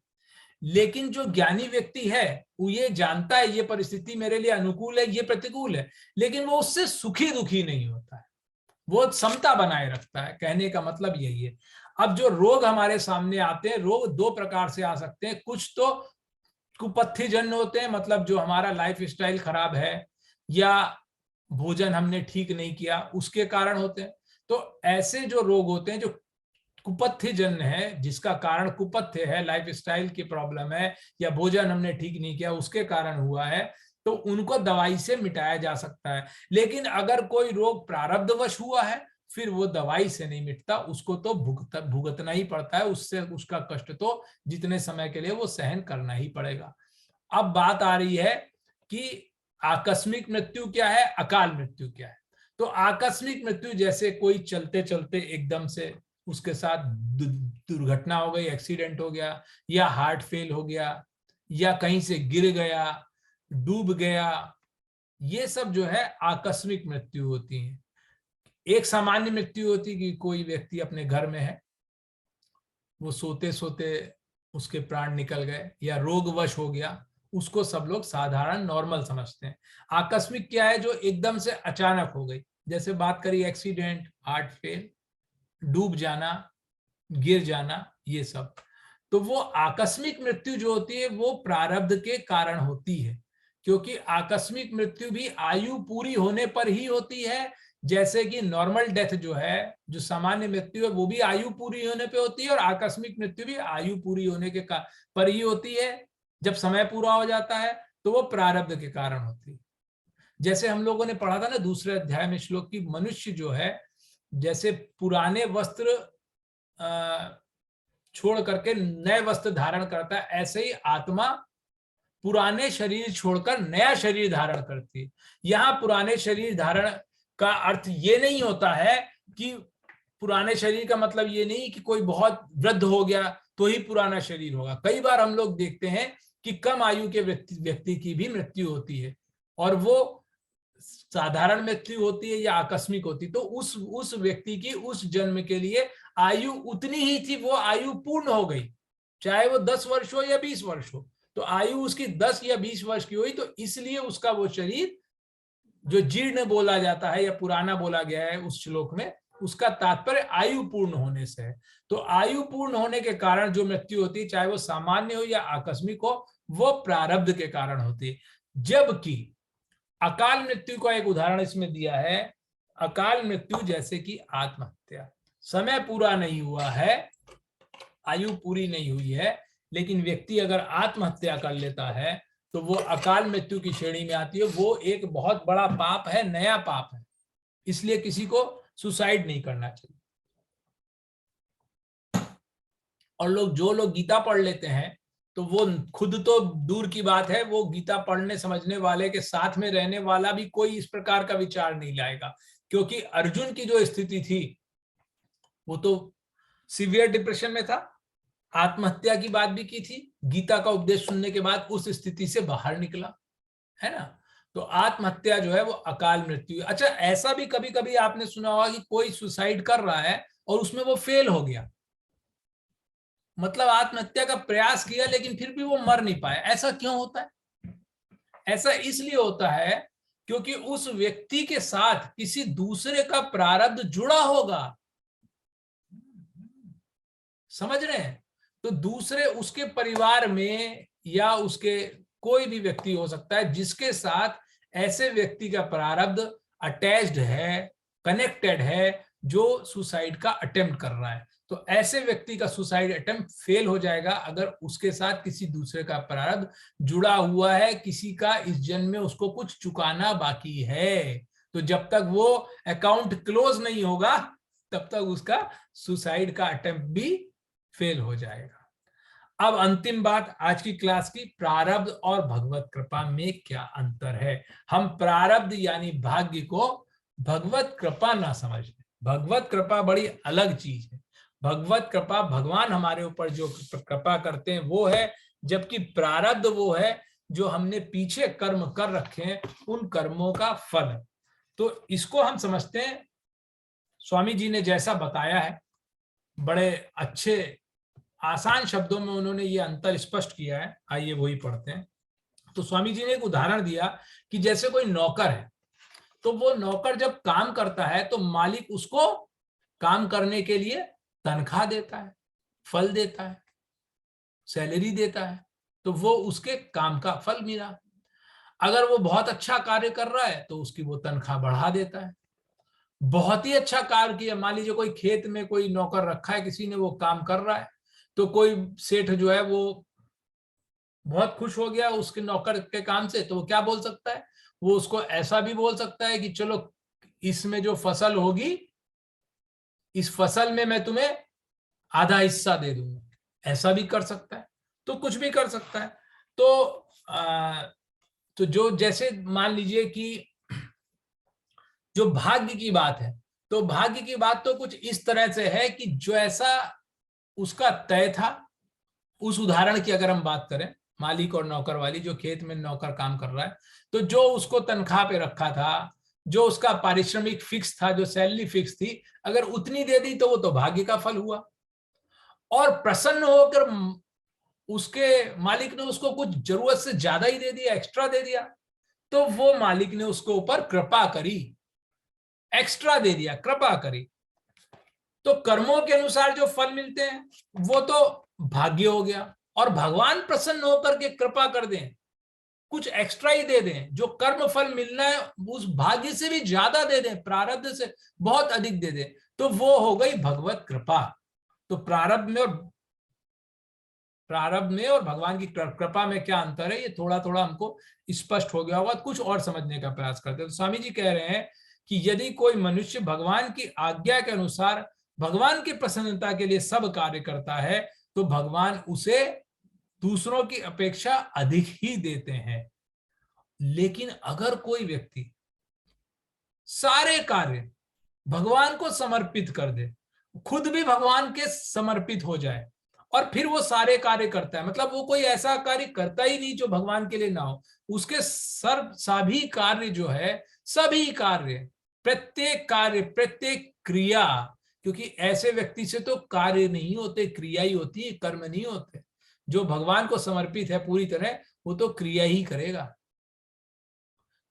लेकिन जो ज्ञानी व्यक्ति है वो ये जानता है ये परिस्थिति मेरे लिए अनुकूल है, ये प्रतिकूल है, लेकिन वो उससे सुखी दुखी नहीं होता है, वो समता बनाए रखता है। कहने का मतलब यही है। अब जो रोग हमारे सामने आते हैं, रोग दो प्रकार से आ सकते हैं। कुछ तो कुपथ्य जन्य होते हैं, मतलब जो हमारा लाइफ स्टाइल खराब है या भोजन हमने ठीक नहीं किया उसके कारण होते हैं। तो ऐसे जो रोग होते हैं जो कुपथ्य जन्य है, जिसका कारण कुपथ्य है, लाइफ स्टाइल की प्रॉब्लम है या भोजन हमने ठीक नहीं किया उसके कारण हुआ है, तो उनको दवाई से मिटाया जा सकता है। लेकिन अगर कोई रोग प्रारब्धवश हुआ है फिर वो दवाई से नहीं मिटता, उसको तो भुगतना ही पड़ता है, उससे उसका कष्ट तो जितने समय के लिए वो सहन करना ही पड़ेगा। अब बात आ रही है कि आकस्मिक मृत्यु क्या है, अकाल मृत्यु क्या है। तो आकस्मिक मृत्यु जैसे कोई चलते चलते एकदम से उसके साथ दुर्घटना हो गई, एक्सीडेंट हो गया, या हार्ट फेल हो गया, या कहीं से गिर गया, डूब गया, ये सब जो है आकस्मिक मृत्यु होती है। एक सामान्य मृत्यु होती कि कोई व्यक्ति अपने घर में है, वो सोते सोते उसके प्राण निकल गए या रोगवश हो गया, उसको सब लोग साधारण नॉर्मल समझते हैं। आकस्मिक क्या है, जो एकदम से अचानक हो गई, जैसे बात करी एक्सीडेंट, हार्ट फेल, डूब जाना, गिर जाना, ये सब। तो वो आकस्मिक मृत्यु जो होती है वो प्रारब्ध के कारण होती है, क्योंकि आकस्मिक मृत्यु भी आयु पूरी होने पर ही होती है। जैसे कि नॉर्मल डेथ जो है, जो सामान्य मृत्यु है, वो भी आयु पूरी होने पे होती है, और आकस्मिक मृत्यु भी आयु पूरी होने के पर ही होती है। जब समय पूरा हो जाता है तो वो प्रारब्ध के कारण होती है। जैसे हम लोगों ने पढ़ा था ना दूसरे अध्याय में श्लोक की, मनुष्य जो है जैसे पुराने वस्त्र छोड़ करके नए वस्त्र धारण करता है, ऐसे ही आत्मा पुराने शरीर छोड़कर नया शरीर धारण करती है। यहाँ पुराने शरीर धारण का अर्थ ये नहीं होता है कि पुराने शरीर का मतलब ये नहीं कि कोई बहुत वृद्ध हो गया तो ही पुराना शरीर होगा। कई बार हम लोग देखते हैं कि कम आयु के व्यक्ति की भी मृत्यु होती है, और वो साधारण मृत्यु होती है या आकस्मिक होती, तो उस व्यक्ति की उस जन्म के लिए आयु उतनी ही थी, वो आयु पूर्ण हो गई, चाहे वो 10 वर्ष हो या 20 वर्ष हो, तो आयु उसकी 10 या 20 वर्ष की हुई, तो इसलिए उसका वो शरीर जो जीर्ण बोला जाता है या पुराना बोला गया है उस श्लोक में, उसका तात्पर्य आयु पूर्ण होने से है। तो आयु पूर्ण होने के कारण जो मृत्यु होती है, चाहे वो सामान्य हो या आकस्मिक हो, वो प्रारब्ध के कारण होती है। जबकि अकाल मृत्यु का एक उदाहरण इसमें दिया है, अकाल मृत्यु जैसे कि आत्महत्या, समय पूरा नहीं हुआ है, आयु पूरी नहीं हुई है, लेकिन व्यक्ति अगर आत्महत्या कर लेता है तो वो अकाल मृत्यु की श्रेणी में आती है। वो एक बहुत बड़ा पाप है, नया पाप है, इसलिए किसी को सुसाइड नहीं करना चाहिए। और जो लोग गीता पढ़ लेते हैं तो वो खुद तो दूर की बात है, वो गीता पढ़ने समझने वाले के साथ में रहने वाला भी कोई इस प्रकार का विचार नहीं लाएगा, क्योंकि अर्जुन की जो स्थिति थी वो तो सीवियर डिप्रेशन में था, आत्महत्या की बात भी की थी, गीता का उपदेश सुनने के बाद उस स्थिति से बाहर निकला, है ना। तो आत्महत्या जो है वो अकाल मृत्यु। अच्छा, ऐसा भी कभी कभी आपने सुना होगा कि कोई सुसाइड कर रहा है और उसमें वो फेल हो गया, मतलब आत्महत्या का प्रयास किया लेकिन फिर भी वो मर नहीं पाया। ऐसा क्यों होता है? ऐसा इसलिए होता है क्योंकि उस व्यक्ति के साथ किसी दूसरे का प्रारब्ध जुड़ा होगा, समझ रहे हैं। तो दूसरे उसके परिवार में या उसके कोई भी व्यक्ति हो सकता है जिसके साथ ऐसे व्यक्ति का प्रारब्ध अटैच्ड है, कनेक्टेड है, जो सुसाइड का अटेम्प्ट कर रहा है। तो ऐसे व्यक्ति का सुसाइड अटेम्प्ट फेल हो जाएगा अगर उसके साथ किसी दूसरे का प्रारब्ध जुड़ा हुआ है, किसी का इस जन्म में उसको कुछ चुकाना बाकी है। तो जब तक वो अकाउंट क्लोज नहीं होगा तब तक उसका सुसाइड का अटेम्प्ट भी फेल हो जाएगा। अब अंतिम बात आज की क्लास की, प्रारब्ध और भगवत कृपा में क्या अंतर है। हम प्रारब्ध यानी भाग्य को भगवत कृपा ना समझें। भगवत कृपा बड़ी अलग चीज है। भगवत कृपा भगवान हमारे ऊपर जो कृपा करते हैं वो है, जबकि प्रारब्ध वो है जो हमने पीछे कर्म कर रखे हैं उन कर्मों का फल। तो इसको हम समझते हैं, स्वामी जी ने जैसा बताया है बड़े अच्छे आसान शब्दों में उन्होंने ये अंतर स्पष्ट किया है। आइए वही पढ़ते हैं। तो स्वामी जी ने एक उदाहरण दिया कि जैसे कोई नौकर है, तो वो नौकर जब काम करता है तो मालिक उसको काम करने के लिए तनख्वाह देता है, फल देता है, सैलरी देता है, तो वो उसके काम का फल मिला। अगर वो बहुत अच्छा कार्य कर रहा है तो उसकी वो तनख्वाह बढ़ा देता है। बहुत ही अच्छा कार्य किया, मान लीजिए कोई खेत में कोई नौकर रखा है किसी ने, वो काम कर रहा है, तो कोई सेठ जो है वो बहुत खुश हो गया उसके नौकर के काम से, तो वो क्या बोल सकता है, वो उसको ऐसा भी बोल सकता है कि चलो इसमें जो फसल होगी इस फसल में मैं तुम्हें आधा हिस्सा दे दूंगा, ऐसा भी कर सकता है। तो कुछ भी कर सकता है। तो जो जैसे मान लीजिए कि जो भाग्य की बात है, तो भाग्य की बात तो कुछ इस तरह से है कि जो ऐसा उसका तय था, उस उदाहरण की अगर हम बात करें मालिक और नौकर वाली, जो खेत में नौकर काम कर रहा है, तो जो उसको तनख्वाह पे रखा था, जो उसका पारिश्रमिक फिक्स था, जो सैलरी फिक्स थी, अगर उतनी दे दी तो वो तो भाग्य का फल हुआ। और प्रसन्न होकर उसके मालिक ने उसको कुछ जरूरत से ज्यादा ही दे दिया, एक्स्ट्रा दे दिया, तो वो मालिक ने उसको ऊपर कृपा करी, एक्स्ट्रा दे दिया, कृपा करी। तो कर्मों के अनुसार जो फल मिलते हैं वो तो भाग्य हो गया। और भगवान प्रसन्न होकर के कृपा कर दें, कुछ एक्स्ट्रा ही दे दें, जो कर्म फल मिलना है उस भाग्य से भी ज्यादा दे दें, प्रारब्ध से बहुत अधिक दे दें, तो वो हो गई भगवत कृपा। तो प्रारब्ध में और भगवान की कृपा में क्या अंतर है, ये थोड़ा थोड़ा हमको स्पष्ट हो गया होगा। कुछ और समझने का प्रयास करते हैं। तो स्वामी जी कह रहे हैं कि यदि कोई मनुष्य भगवान की आज्ञा के अनुसार भगवान की प्रसन्नता के लिए सब कार्य करता है तो भगवान उसे दूसरों की अपेक्षा अधिक ही देते हैं। लेकिन अगर कोई व्यक्ति सारे कार्य भगवान को समर्पित कर दे, खुद भी भगवान के समर्पित हो जाए और फिर वो सारे कार्य करता है, मतलब वो कोई ऐसा कार्य करता ही नहीं जो भगवान के लिए ना हो, उसके सभी कार्य जो है, सभी कार्य, प्रत्येक कार्य, प्रत्येक क्रिया, क्योंकि ऐसे व्यक्ति से तो कार्य नहीं होते, क्रिया ही होती है, कर्म नहीं होते। जो भगवान को समर्पित है पूरी तरह, वो तो क्रिया ही करेगा।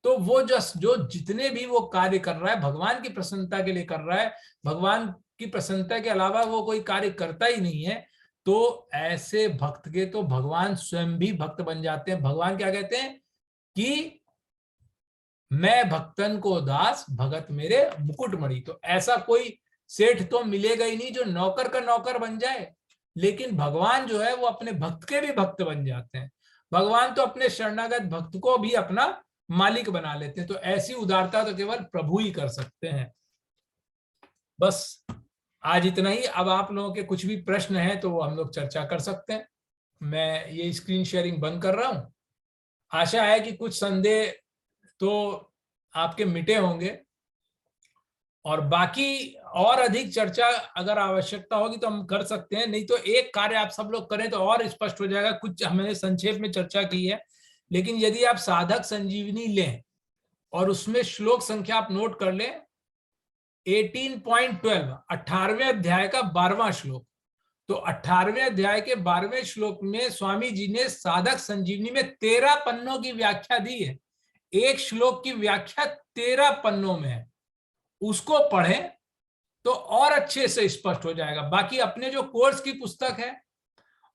तो वो जो जितने भी वो कार्य कर रहा है भगवान की प्रसन्नता के लिए कर रहा है, भगवान की प्रसन्नता के अलावा वो कोई कार्य करता ही नहीं है, तो ऐसे भक्त के तो भगवान स्वयं भी भक्त बन जाते हैं। भगवान क्या कहते हैं कि मैं भक्तन को दास, भगत मेरे मुकुटमणि। तो ऐसा कोई सेठ तो मिलेगा ही नहीं जो नौकर का नौकर बन जाए, लेकिन भगवान जो है वो अपने भक्त के भी भक्त बन जाते हैं। भगवान तो अपने शरणागत भक्त को भी अपना मालिक बना लेते हैं। तो ऐसी उदारता तो केवल प्रभु ही कर सकते हैं। बस आज इतना ही। अब आप लोगों के कुछ भी प्रश्न हैं तो वो हम लोग चर्चा कर सकते हैं। मैं ये स्क्रीन शेयरिंग बंद कर रहा हूं। आशा है कि कुछ संदेह तो आपके मिटे होंगे, और बाकी और अधिक चर्चा अगर आवश्यकता होगी तो हम कर सकते हैं, नहीं तो एक कार्य आप सब लोग करें तो और स्पष्ट हो जाएगा। कुछ हमने संक्षेप में चर्चा की है, लेकिन यदि आप साधक संजीवनी लें और उसमें श्लोक संख्या आप नोट कर लें, 18.12 18वें अध्याय का 12वां श्लोक। तो 18वें अध्याय के 12वें श्लोक में स्वामी जी ने साधक संजीवनी में 13 पन्नों की व्याख्या दी है। एक श्लोक की व्याख्या 13 पन्नों में है। उसको पढ़ें तो और अच्छे से स्पष्ट हो जाएगा। बाकी अपने जो कोर्स की पुस्तक है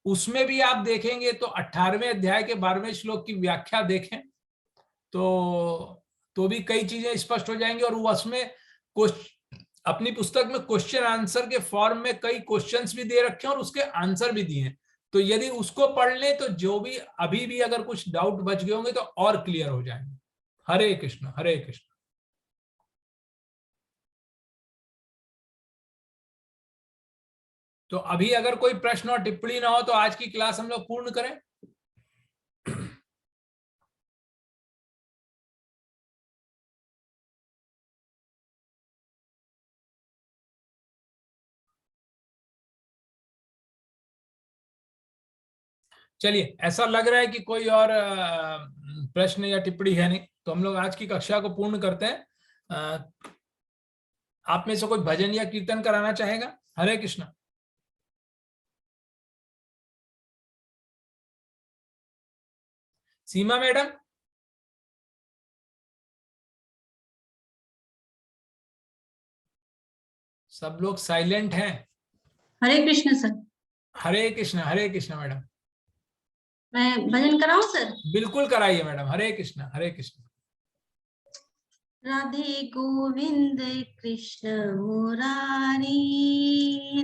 उसमें भी आप देखेंगे तो 18वें अध्याय के 12वें श्लोक की व्याख्या देखें तो भी कई चीजें स्पष्ट हो जाएंगी। और उसमें अपनी पुस्तक में क्वेश्चन आंसर के फॉर्म में कई क्वेश्चंस भी दे रखे हैं और उसके आंसर भी दिए हैं। तो यदि उसको पढ़ ले तो जो भी अभी भी अगर कुछ डाउट बच गए होंगे तो और क्लियर हो जाएंगे। हरे कृष्ण, हरे कृष्ण। तो अभी अगर कोई प्रश्न और टिप्पणी ना हो तो आज की क्लास हम लोग पूर्ण करें। चलिए, ऐसा लग रहा है कि कोई और प्रश्न या टिप्पणी है नहीं, तो हम लोग आज की कक्षा को पूर्ण करते हैं। आप में से कोई भजन या कीर्तन कराना चाहेगा? हरे कृष्ण। सीमा मैडम, सब लोग साइलेंट हैं। हरे कृष्ण सर। हरे कृष्ण मैडम। मैं भजन कराऊं सर? बिल्कुल कराइए मैडम। हरे कृष्ण, हरे कृष्ण। राधे गोविंद कृष्ण मुरारी,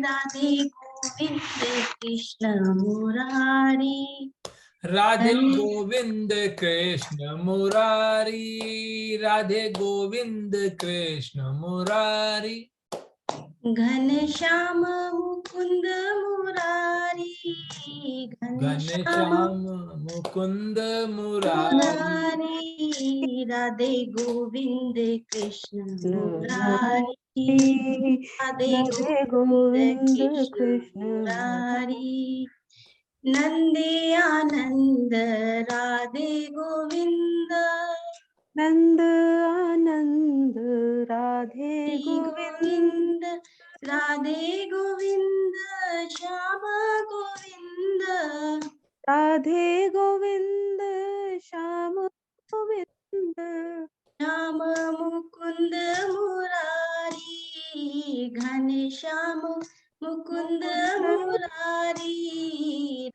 राधे गोविंद कृष्ण मुरारी, राधे गोविंद कृष्ण मुरारी, राधे गोविंद कृष्ण मुरारी। घनश्याम मुकुंद मुरारी, घनश्याम मुकुंद मुरारी, राधे गोविंद कृष्ण मुरारी, राधे गोविंद कृष्ण मुरारी। नंदे आनंद राधे गोविंद, नंद आनंद राधे गोविंद, राधे गोविंद श्याम गोविंद, राधे गोविंद श्याम गोविंद, श्याम मुकुंद मुरारी, घनश्याम मुकुंद मुरारी,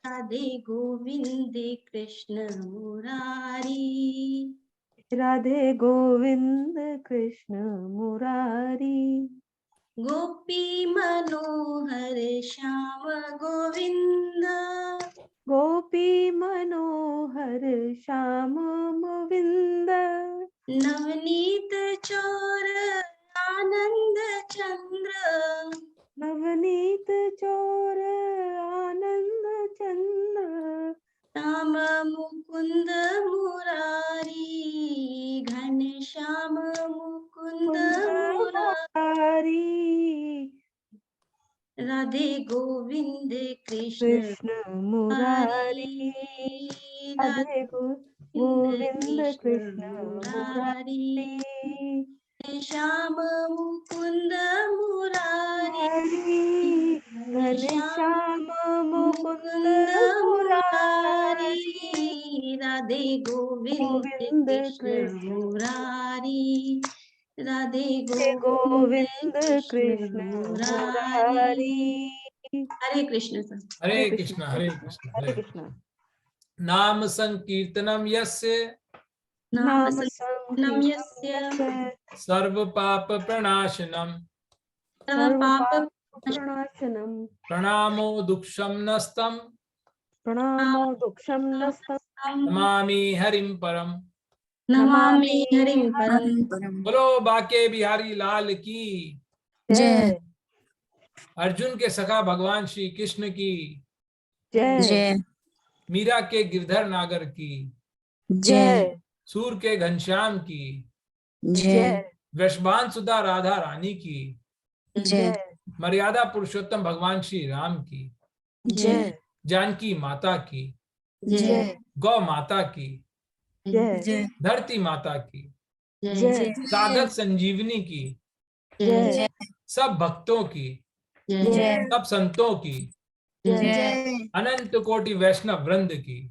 राधे गोविंद कृष्ण मुरारी, राधे गोविंद कृष्ण मुरारी। गोपी मनोहर श्याम गोविंद, गोपी मनोहर श्याम गोविंद, नवनीत चोर आनंद चंद्र, नवनीत चोर आनंद चंद्र, श्याम मुकुंद मुरारी, घनश्याम मुकुंद मुरारी, राधे गोविंद कृष्ण कृष्ण मुरारी, राधे गोविंद कृष्ण मुरारी, श्याम मुकुंद मुरारी, घनश्याम मुकुंद मुरारी, मुरारी, राधे गोविंद कृष्ण मुरारी, राधे गोविंद कृष्ण मुरारी। हरे कृष्ण सर। हरे कृष्ण, हरे कृष्ण, हरे कृष्ण। नाम संकीर्तनम यस्य, नाम संकीर्तनम यस्य, सर्व पाप प्रणाशनम, सर्व पाप प्रणाशनम, प्रणामो दुःखम नस्तम, प्रणामो दुःखम नस्तम, नमामि हरिं परम। नमामि हरिं परम। बोलो बाके बिहारी लाल की जय। अर्जुन के सखा भगवान श्री कृष्ण की, जय जय मीरा के गिरधर नागर की, जय सूर के घनश्याम की, जय वृषभान सुधा राधा रानी की, जय मर्यादा पुरुषोत्तम भगवान श्री राम की, जय जानकी माता की, जय गौ माता की, जय जय धरती माता की, जय साधक संजीवनी की, जय सब भक्तों की, जय सब संतों की, जय अनंत कोटि वैष्णव वृंद की,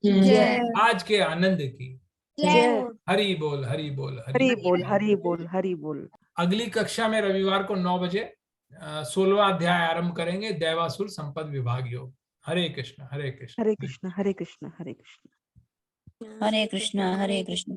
जय आज के आनंद की। जय हरि बोल हरि बोल हरि बोल हरि बोल हरि बोल। अगली कक्षा में रविवार को 9 बजे 16वां अध्याय आरंभ करेंगे, दैवासुर संपद विभाग योग। हरे कृष्ण हरे कृष्ण। हरे कृष्ण हरे कृष्ण हरे कृष्ण। हरे कृष्ण हरे कृष्ण।